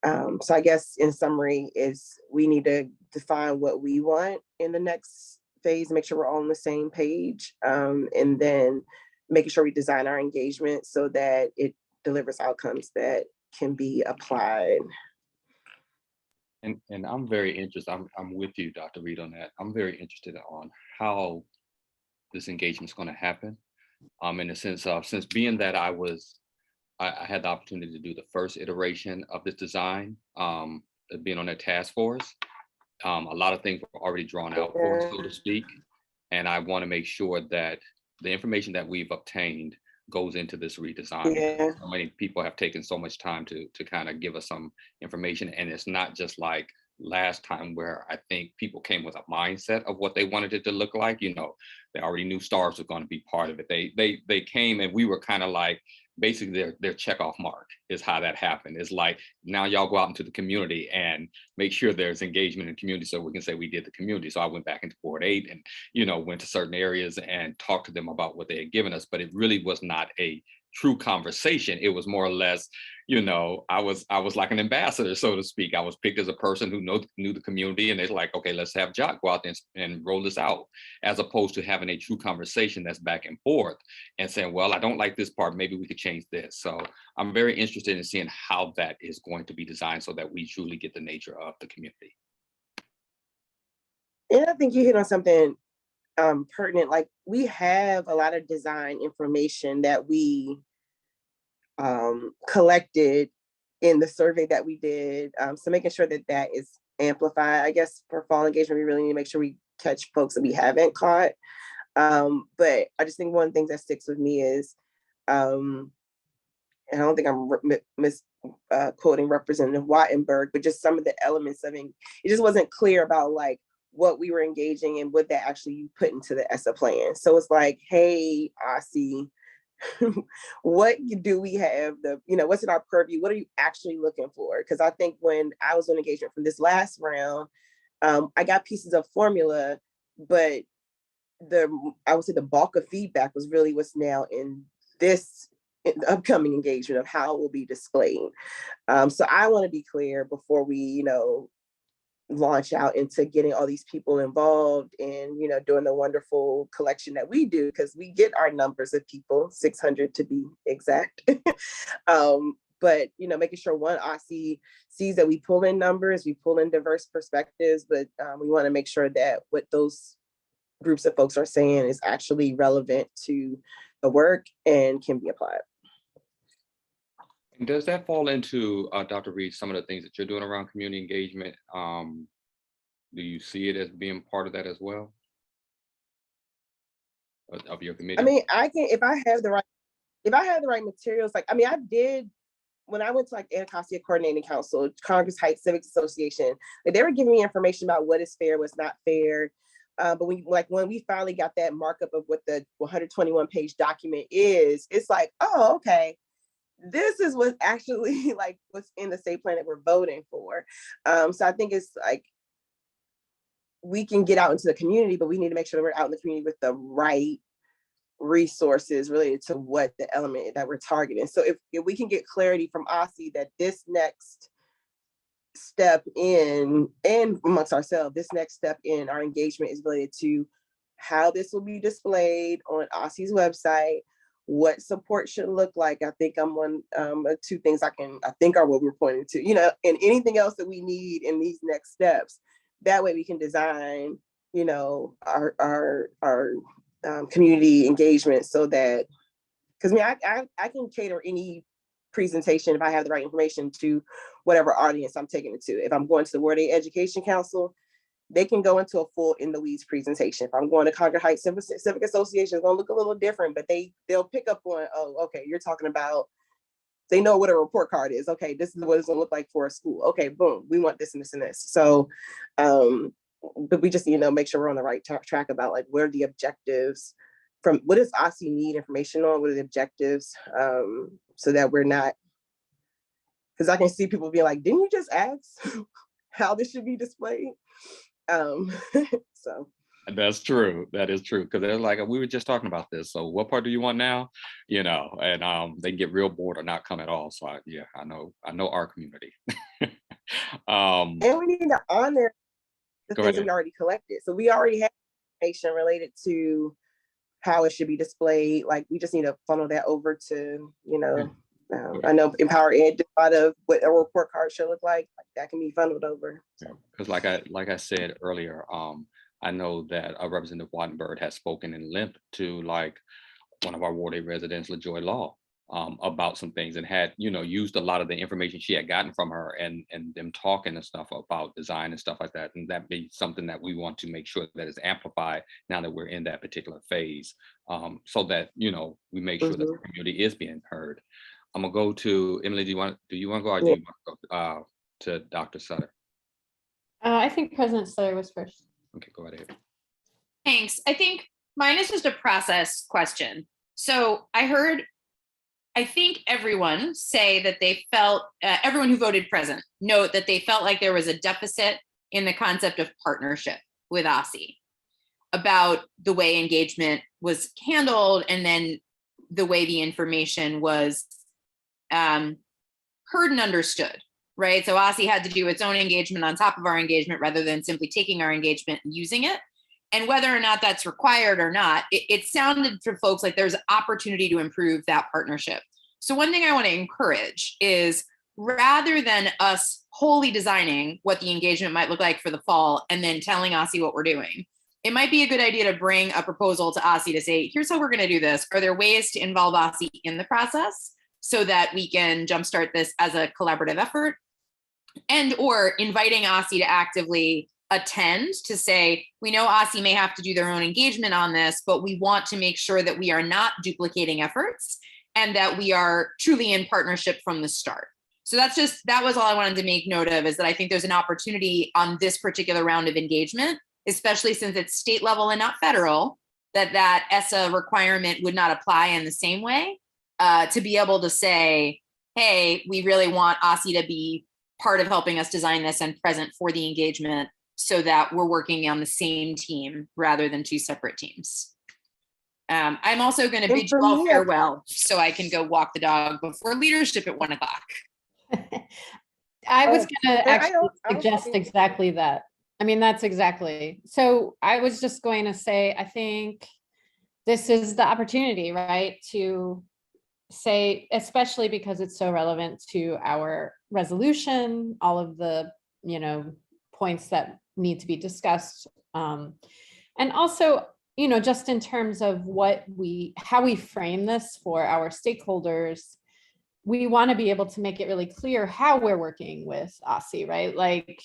So I guess in summary is we need to define what we want in the next phase, make sure we're all on the same page, and then making sure we design our engagement so that it delivers outcomes that can be applied. And I'm very interested, I'm with you, Dr. Reed, on that. I'm very interested on how this engagement is going to happen. In the sense of, since being that I had the opportunity to do the first iteration of this design, being on that task force, a lot of things were already drawn out for us, so to speak. And I want to make sure that the information that we've obtained goes into this redesign. Yeah. So many people have taken so much time to kind of give us some information, and it's not just like last time where I think people came with a mindset of what they wanted it to look like. They already knew stars were going to be part of it. They came and we were kind of like basically their checkoff mark is how that happened. It's like, now y'all go out into the community and make sure there's engagement in the community so we can say we did the community. So I went back into Board 8 and went to certain areas and talked to them about what they had given us, but it really was not a true conversation. It was more or less, I was like an ambassador, so to speak. I was picked as a person who knew the community, and they're like, okay, let's have Jock go out there and roll this out, as opposed to having a true conversation that's back and forth and saying, well, I don't like this part, maybe we could change this. So I'm very interested in seeing how that is going to be designed so that we truly get the nature of the community. And I think you hit on something pertinent, like we have a lot of design information that we collected in the survey that we did. So making sure that that is amplified. I guess for fall engagement, we really need to make sure we catch folks that we haven't caught. But I just think one of the things that sticks with me is, and I don't think I'm quoting Representative Wattenberg, but just some of the elements of it just wasn't clear about like what we were engaging in, what that actually put into the ESSA plan. So it's like, hey, Aussie, what do we have what's in our purview? What are you actually looking for? Because I think when I was on engagement from this last round, I got pieces of formula, but I would say the bulk of feedback was really what's now in the upcoming engagement of how it will be displayed. So I want to be clear before we, launch out into getting all these people involved and, doing the wonderful collection that we do, because we get our numbers of people, 600 to be exact. But, making sure Aussie sees that we pull in numbers, we pull in diverse perspectives, but we want to make sure that what those groups of folks are saying is actually relevant to the work and can be applied. And does that fall into, Dr. Reed, some of the things that you're doing around community engagement? Do you see it as being part of that as well? Of your committee? I mean, I can, if I have the right materials, like, I mean, I did, when I went to like Anacostia Coordinating Council, Congress Heights Civic Association, like, they were giving me information about what is fair, what's not fair. But when we finally got that markup of what the 121-page document is, it's like, oh, okay, this is what's actually like what's in the state plan that we're voting for. So I think it's like, we can get out into the community, but we need to make sure that we're out in the community with the right resources related to what the element that we're targeting. So if we can get clarity from Aussie that this next step in, and amongst ourselves, this next step in our engagement is related to how this will be displayed on Aussie's website, what support should look like. I think I'm one two things I think are what we're pointing to, and anything else that we need in these next steps. That way we can design, our community engagement so that, because I can cater any presentation if I have the right information to whatever audience I'm taking it to. If I'm going to the Ward A Education Council, they can go into a full in the weeds presentation. If I'm going to Concord Heights Civic Association, it's gonna look a little different, but they'll pick up on, oh, okay, you're talking about, they know what a report card is. Okay, this is what it's gonna look like for a school. Okay, boom, we want this and this and this. So, but we just need to make sure we're on the right track about like where are the objectives from, what does Aussie need information on, what are the objectives, so that we're not, because I can see people being like, didn't you just ask how this should be displayed? So. That's true. That is true. Because they're like, we were just talking about this. So what part do you want now? And they get real bored or not come at all. So I know our community. And we need to honor the things that we already collected. So we already have information related to how it should be displayed. Like, we just need to funnel that over to, I know Empower Ed did a lot of what a report card should look like that can be funneled over. Because like I said earlier, I know that Representative Wattenberg has spoken in length to like one of our Ward A residents, LaJoy Law, about some things, and had, used a lot of the information she had gotten from her and them talking and stuff about design and stuff like that. And that be something that we want to make sure that is amplified now that we're in that particular phase, so that, we make sure that the community is being heard. I'm gonna go to Emily. Do you want to go, or do you want to go to Dr. Sutter? I think President Sutter was first. Okay, go ahead. Thanks. I think mine is just a process question. So I think everyone say that they felt, everyone who voted present, note that they felt like there was a deficit in the concept of partnership with Aussie about the way engagement was handled, and then the way the information was heard and understood, right? So Aussie had to do its own engagement on top of our engagement rather than simply taking our engagement and using it. And whether or not that's required or not, it sounded to folks like there's opportunity to improve that partnership. So one thing I want to encourage is, rather than us wholly designing what the engagement might look like for the fall and then telling Aussie what we're doing, it might be a good idea to bring a proposal to OSSI to say, here's how we're going to do this. Are there ways to involve OSSI in the process so that we can jumpstart this as a collaborative effort? And or inviting OSSI to actively attend to say, we know OSSI may have to do their own engagement on this, but we want to make sure that we are not duplicating efforts and that we are truly in partnership from the start. So that was all I wanted to make note of, is that I think there's an opportunity on this particular round of engagement, especially since it's state level and not federal, that ESSA requirement would not apply in the same way, to be able to say, hey, we really want OSSI to be part of helping us design this and present for the engagement so that we're working on the same team rather than two separate teams. I'm also going to bid you all farewell so I can go walk the dog before leadership at 1 o'clock. I was going to actually I suggest exactly that. I mean, that's exactly. So I was just going to say, I think this is the opportunity, right? To say, especially because it's so relevant to our resolution, all of the, points that need to be discussed. And also, just in terms of how we frame this for our stakeholders, we want to be able to make it really clear how we're working with OSSI, right? Like,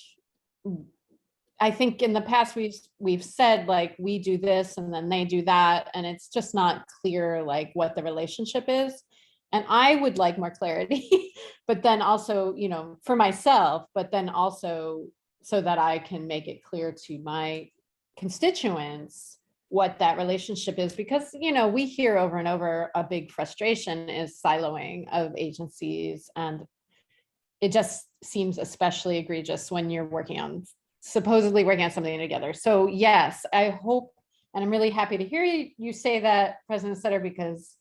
I think in the past we've said like we do this and then they do that, and it's just not clear like what the relationship is. And I would like more clarity, but then also, for myself, but then also so that I can make it clear to my constituents what that relationship is, because, we hear over and over a big frustration is siloing of agencies. And it just seems especially egregious when you're supposedly working on something together. So yes, I hope, and I'm really happy to hear you say that, President Sutter, because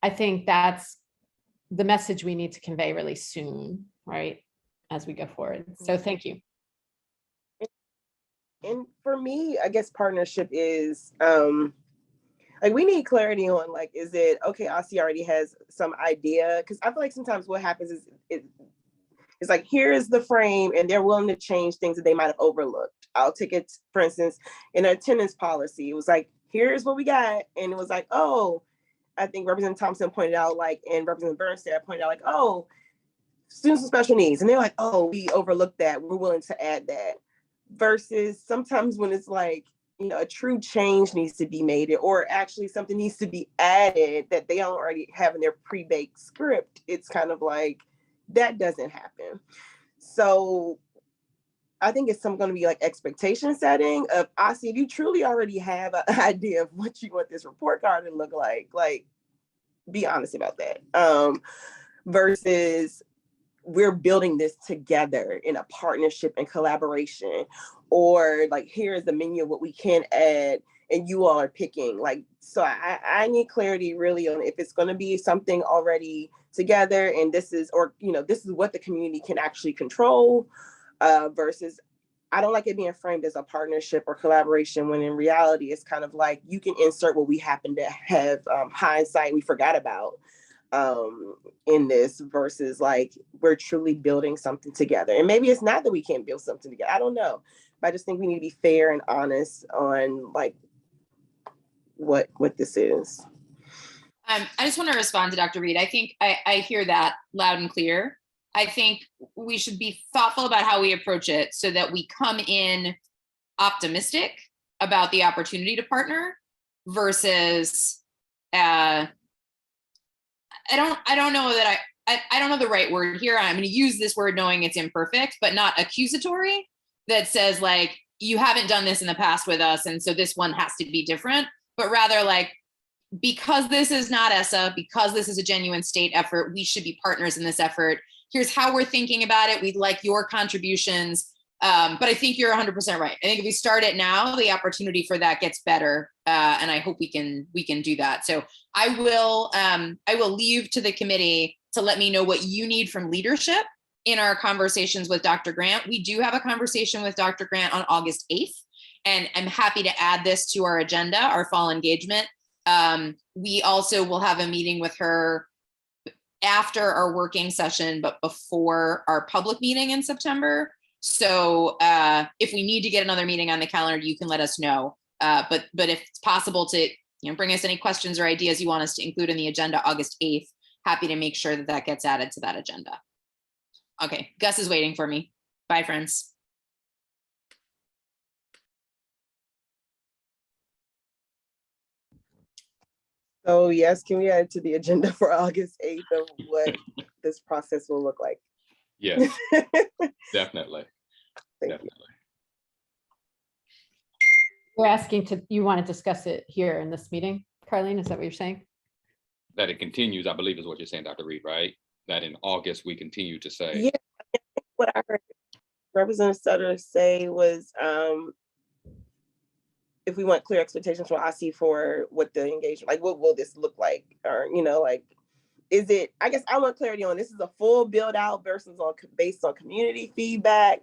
I think that's the message we need to convey really soon, right, as we go forward. So thank you. And for me, I guess partnership is like we need clarity on like, is it okay? OSSI already has some idea, because I feel like sometimes what happens is it's like, here is the frame, and they're willing to change things that they might have overlooked. I'll take it, for instance, in attendance policy. It was like, here's what we got, and it was like, oh, I think Representative Thompson pointed out, like, and Representative Bernstein pointed out, like, oh, students with special needs, and they're like, oh, we overlooked that. We're willing to add that. Versus sometimes when it's like, a true change needs to be made, or actually something needs to be added that they don't already have in their pre-baked script. It's kind of like that doesn't happen. So I think it's going to be like expectation setting of OSSI. If you truly already have an idea of what you want this report card to look like be honest about that. Versus we're building this together in a partnership and collaboration, or like, here's the menu of what we can add and you all are picking. Like, so I need clarity really on if it's going to be something already together and this is what the community can actually control, versus I don't like it being framed as a partnership or collaboration, when in reality it's kind of like you can insert what we happen to have hindsight we forgot about in this, versus like we're truly building something together. And maybe it's not that we can't build something together, I don't know, but I just think we need to be fair and honest on like what this is. I just want to respond to Dr. Reed. I think I hear that loud and clear. I think we should be thoughtful about how we approach it so that we come in optimistic about the opportunity to partner versus I don't know that I don't know the right word here. I'm going to use this word knowing it's imperfect, but not accusatory, that says like, you haven't done this in the past with us, and so this one has to be different, but rather like, because this is not ESSA, because this is a genuine state effort, we should be partners in this effort. Here's how we're thinking about it. We'd like your contributions. But I think you're 100% right. I think if we start it now, the opportunity for that gets better. And I hope we can do that. So I will leave to the committee to let me know what you need from leadership in our conversations with Dr. Grant. We do have a conversation with Dr. Grant on August 8th, and I'm happy to add this to our agenda, our fall engagement. We also will have a meeting with her after our working session, but before our public meeting in September. So if we need to get another meeting on the calendar, you can let us know. But if it's possible to, bring us any questions or ideas you want us to include in the agenda August 8th, happy to make sure that that gets added to that agenda. Okay, Gus is waiting for me. Bye, friends. So yes, can we add it to the agenda for August 8th of what this process will look like? Yes, definitely. Thank you. Definitely. We're asking you want to discuss it here in this meeting, Carlene, is that what you're saying? That it continues, I believe is what you're saying, Dr. Reed, right? That in August, we continue to say. Yeah, what I heard Representative Sutter say was, if we want clear expectations from OSCE for what the engagement, like what will this look like? Or, like, is it, I guess I want clarity on, this is a full build out versus based on community feedback,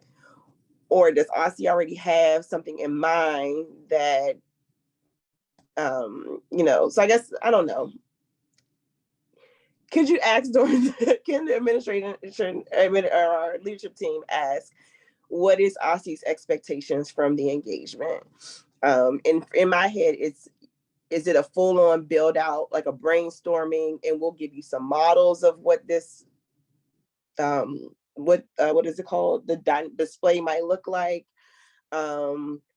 or does OSCE already have something in mind that, so I guess, I don't know. Could you ask can the administration or our leadership team ask, what is OSCE's expectations from the engagement? In my head, is it a full-on build out, like a brainstorming, and we'll give you some models of what this, what is it called? The display might look like.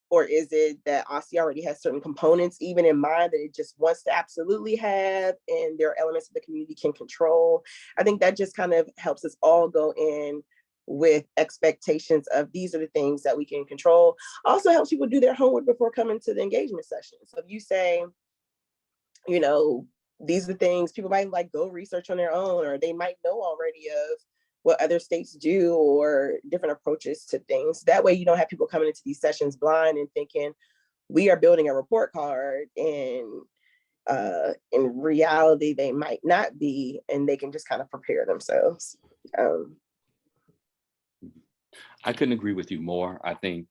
Or is it that OSCE already has certain components even in mind that it just wants to absolutely have, and there are elements that the community can control? I think that just kind of helps us all go in with expectations of these are the things that we can control. Also helps people do their homework before coming to the engagement session. So if you say, these are the things, people might like go research on their own, or they might know already of what other states do or different approaches to things. That way you don't have people coming into these sessions blind and thinking we are building a report card, and in reality they might not be, and they can just kind of prepare themselves. I couldn't agree with you more. I think,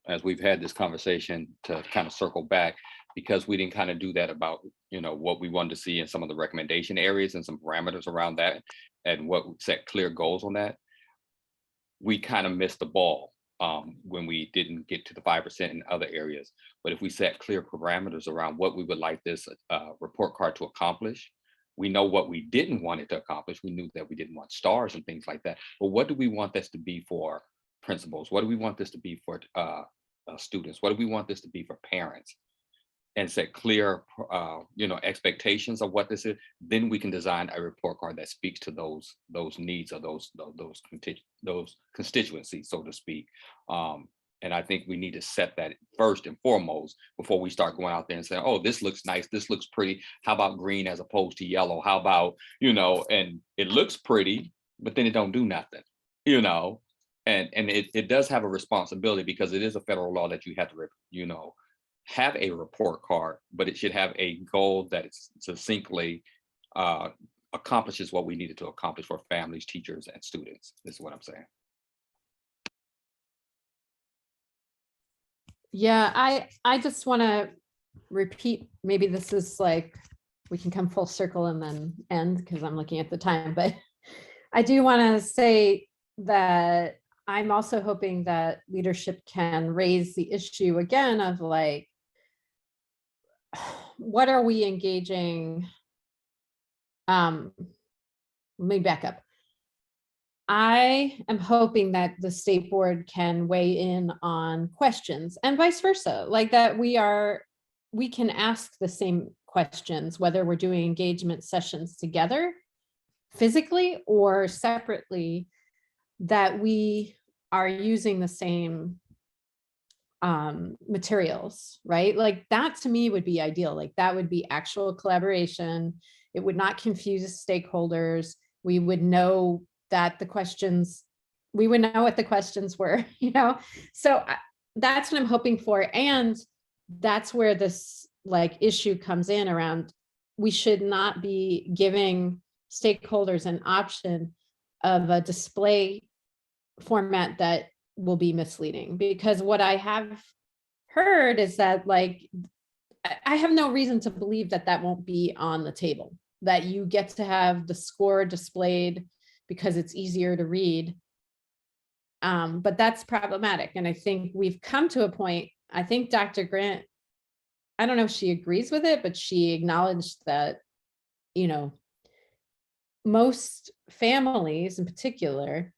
as we've had this conversation, to kind of circle back, because we didn't kind of do that about, what we wanted to see in some of the recommendation areas and some parameters around that, and what set clear goals on that, we kind of missed the ball when we didn't get to the 5% in other areas. But if we set clear parameters around what we would like this report card to accomplish, we know what we didn't want it to accomplish. We knew that we didn't want stars and things like that. But what do we want this to be for principals? What do we want this to be for students? What do we want this to be for parents? And set clear, expectations of what this is. Then we can design a report card that speaks to those needs of those constituencies, so to speak. And I think we need to set that first and foremost before we start going out there and saying, oh, this looks nice, this looks pretty. How about green as opposed to yellow? How about, and it looks pretty, but then it don't do nothing, and it does have a responsibility, because it is a federal law that you have to, have a report card, but it should have a goal that succinctly accomplishes what we needed to accomplish for families, teachers, and students. This is what I'm saying. Yeah, I just want to repeat, maybe this is like, we can come full circle and then end, because I'm looking at the time, but I do want to say that I'm also hoping that leadership can raise the issue again of like, what are we engaging? Let me back up. I am hoping that the state board can weigh in on questions, and vice versa, like that we can ask the same questions, whether we're doing engagement sessions together physically or separately, that we are using the same materials, right? Like that to me would be ideal. Like that would be actual collaboration. It would not confuse stakeholders. We would know that we would know what the questions were, So that's what I'm hoping for. And that's where this like issue comes in around, we should not be giving stakeholders an option of a display format that will be misleading, because what I have heard is that like, I have no reason to believe that that won't be on the table, that you get to have the score displayed because it's easier to read. But that's problematic. And I think we've come to a point, I think Dr. Grant I don't know if she agrees with it, but she acknowledged that, you know, most families in particular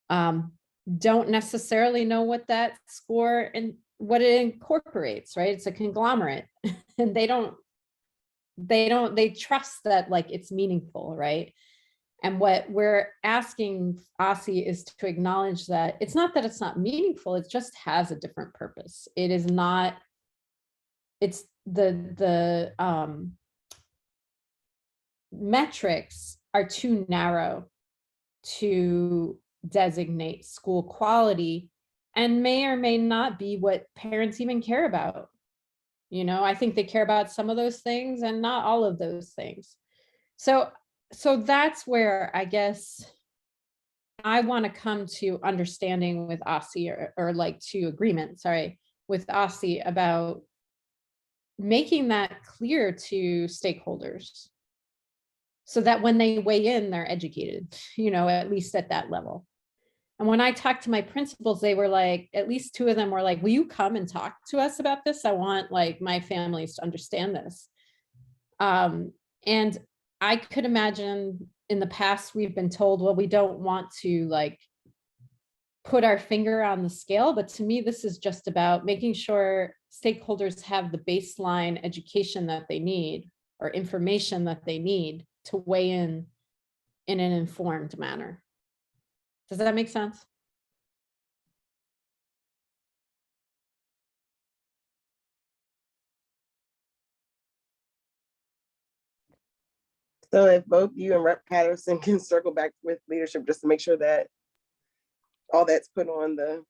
don't necessarily know what that score and what it incorporates, right? It's a conglomerate and they trust that like it's meaningful, right? And what we're asking OSSI is to acknowledge that it's not that it's not meaningful, it just has a different purpose. It is not, it's the metrics are too narrow to designate school quality and may or may not be what parents even care about. You know, I think they care about some of those things and not all of those things. So that's where I guess I want to come to understanding with OSSI or like to agreement, sorry, with OSSI about making that clear to stakeholders so that when they weigh in, they're educated, you know, at least at that level. And when I talked to my principals, they were like, at least two of them were like, will you come and talk to us about this? I want like my families to understand this. And I could imagine in the past, we've been told, well, we don't want to like put our finger on the scale, but to me, this is just about making sure stakeholders have the baseline education that they need or information that they need to weigh in an informed manner. Does that make sense? So if both you and Rep. Patterson can circle back with leadership just to make sure that all that's put on the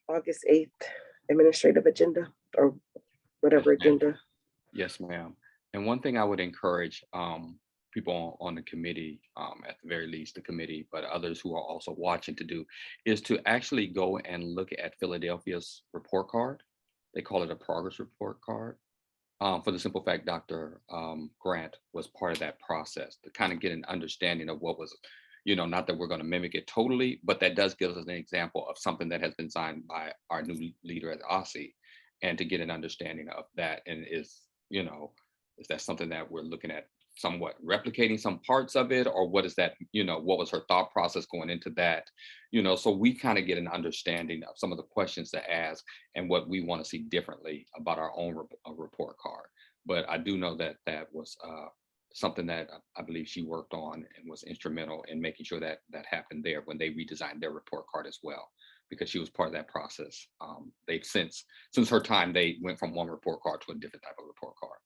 August 8th administrative agenda or whatever agenda. Yes, ma'am. And one thing I would encourage people on the committee, at the very least the committee, but others who are also watching to do, is to actually go and look at Philadelphia's report card. They call it a progress report card. For the simple fact, Dr. Grant was part of that process to kind of get an understanding of what was, you know, not that we're going to mimic it totally, but that does give us an example of something that has been signed by our new leader at OSSI, and to get an understanding of that. And is, you know, is that something that we're looking at somewhat replicating some parts of it, or what is that, you know, what was her thought process going into that, you know, so we kind of get an understanding of some of the questions to ask and what we want to see differently about our own report card. But I do know that that was something that I believe she worked on and was instrumental in making sure that that happened there when they redesigned their report card as well, because she was part of that process. They've since her time, they went from one report card to a different type of report card.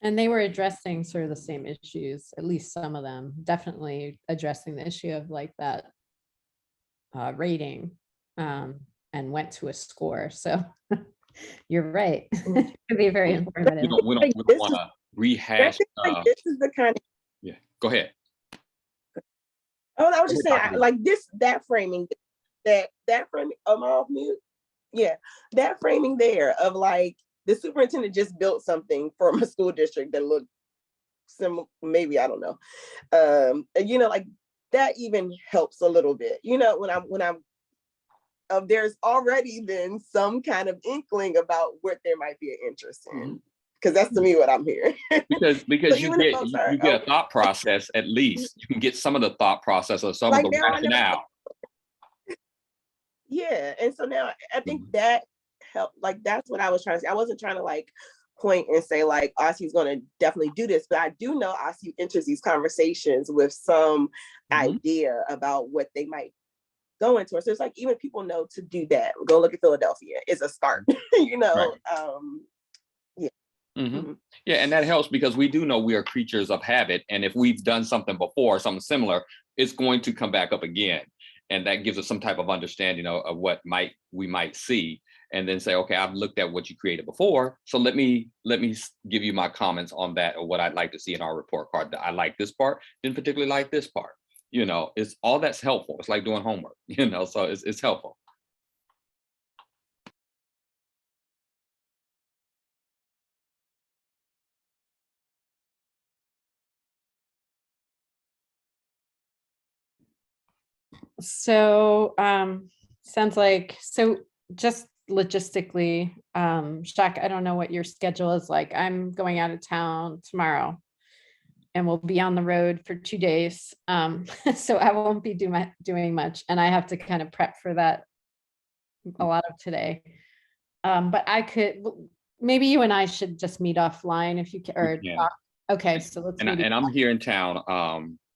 And they were addressing sort of the same issues, at least some of them, definitely addressing the issue of like that rating and went to a score. So you're right. It could be very informative. We don't want to rehash. This is the kind of. Yeah, go ahead. Oh, I was just saying, like that framing, that framing. Am I off mute? Yeah, that framing there of like the superintendent just built something from a school district that looked similar. Maybe, I don't know. You know, like that even helps a little bit. You know, when I'm there's already been some kind of inkling about what there might be an interest in. Because that's to me what I'm hearing. Because So you get a thought process, at least you can get some of the thought process or some like of the rationale. Yeah, and so now I think that helped. Like that's what I was trying to say. I wasn't trying to like point and say like OSSI's going to definitely do this, but I do know OSSI enters these conversations with some idea about what they might go into. So it's like even people know to do that. Go look at Philadelphia. It's a start, you know. Right. Yeah, and that helps because we do know we are creatures of habit, and if we've done something before, something similar, it's going to come back up again, and that gives us some type of understanding of what we might see, and then say, okay, I've looked at what you created before, so let me give you my comments on that, or what I'd like to see in our report card. That I like this part, didn't particularly like this part. You know, it's all that's helpful. It's like doing homework, you know, so it's helpful. So sounds like, so just logistically, Shaq, I don't know what your schedule is like. I'm going out of town tomorrow and we'll be on the road for 2 days. So I won't be doing much, and I have to kind of prep for that a lot of today. But I could, maybe you and I should just meet offline if you can, or Yeah. talk. Okay, so let's meet. And I'm here in town.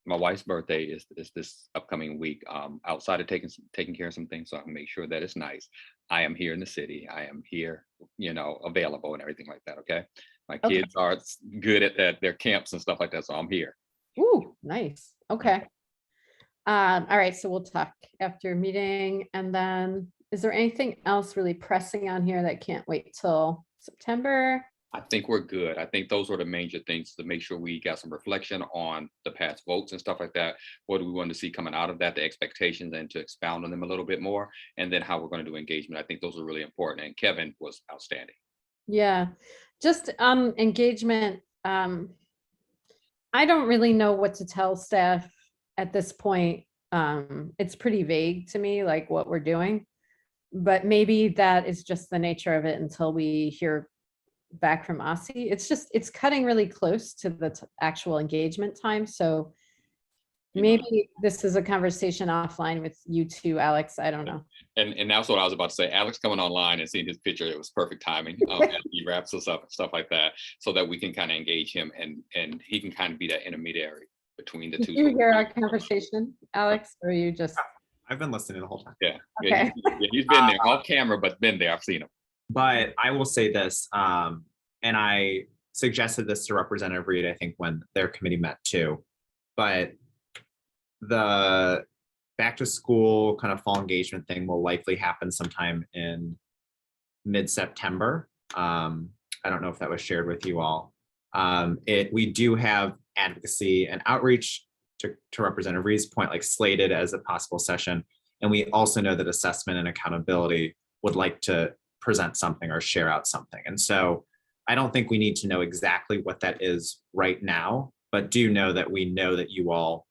My wife's birthday is this upcoming week. Outside of taking care of some things, so I can make sure that it's nice. I am here in the city. I am here, available and everything like that. Okay. My Okay. kids are good at their camps and stuff like that, so I'm here. Ooh, nice. Okay. All right, so we'll talk after meeting. And then is there anything else really pressing on here that can't wait till September? I think we're good. I think those are the major things to make sure we got some reflection on the past votes and stuff like that. What do we want to see coming out of that, the expectations, and to expound on them a little bit more, and then how we're going to do engagement. I think those are really important. And Kevin was outstanding. Yeah, just engagement. I don't really know what to tell staff at this point. It's pretty vague to me, like what we're doing, but maybe that is just the nature of it until we hear back from OSSI. It's cutting really close to the actual engagement time. So maybe this is a conversation offline with you two, Alex. I don't know. And that's what I was about to say. Alex coming online and seeing his picture, it was perfect timing. As he wraps us up and stuff like that, so that we can kind of engage him and he can kind of be that intermediary between the two. Did you hear our conversation, Alex, or you just? I've been listening the whole time. Yeah, Okay. he's been there off camera, but been there. I've seen him. But I will say this, and I suggested this to Representative Reed, I think, when their committee met too. But the back to school kind of fall engagement thing will likely happen sometime in mid-September. I don't know if that was shared with you all. We do have advocacy and outreach to Representative Reed's point, like slated as a possible session. And we also know that assessment and accountability would like to present something or share out something. And so I don't think we need to know exactly what that is right now, but do know that we know that you all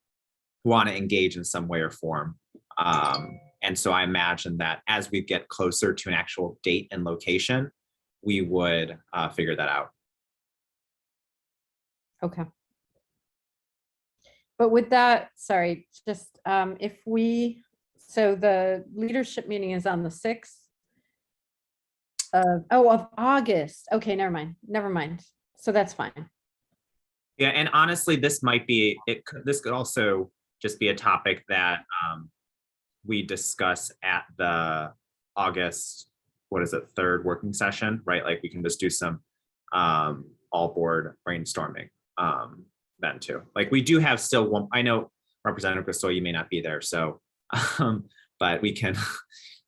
want to engage in some way or form. And so I imagine that as we get closer to an actual date and location, we would figure that out. Okay. But with that, sorry, just if so the leadership meeting is on the 6th of August. Okay, never mind. So that's fine. Yeah, and honestly, this might be, this could also just be a topic that we discuss at the August, 3rd working session, right? Like we can just do some all board brainstorming then too. Like we do have still one, I know Representative Gastoy, you may not be there, so, but we can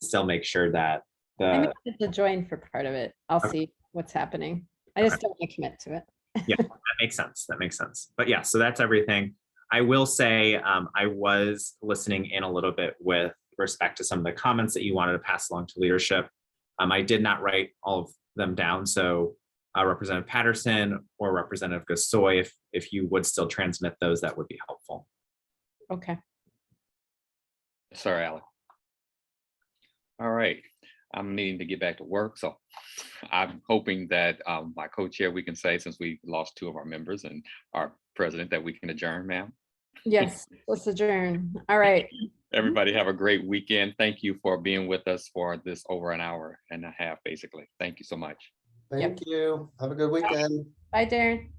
still make sure that I may have to join for part of it. I'll see what's happening. I just don't want to commit to it. Yeah, that makes sense. That makes sense. But yeah, so that's everything. I will say I was listening in a little bit with respect to some of the comments that you wanted to pass along to leadership. I did not write all of them down. So Representative Patterson or Representative Gastoy, if you would still transmit those, that would be helpful. Okay. Sorry, Alex. All right. I'm needing to get back to work. So I'm hoping that my co-chair, we can say, since we lost 2 of our members and our president, that we can adjourn, ma'am. Yes, let's adjourn. All right. Everybody have a great weekend. Thank you for being with us for this over an hour and a half, basically. Thank you so much. Thank you. Have a good weekend. Bye, Darren.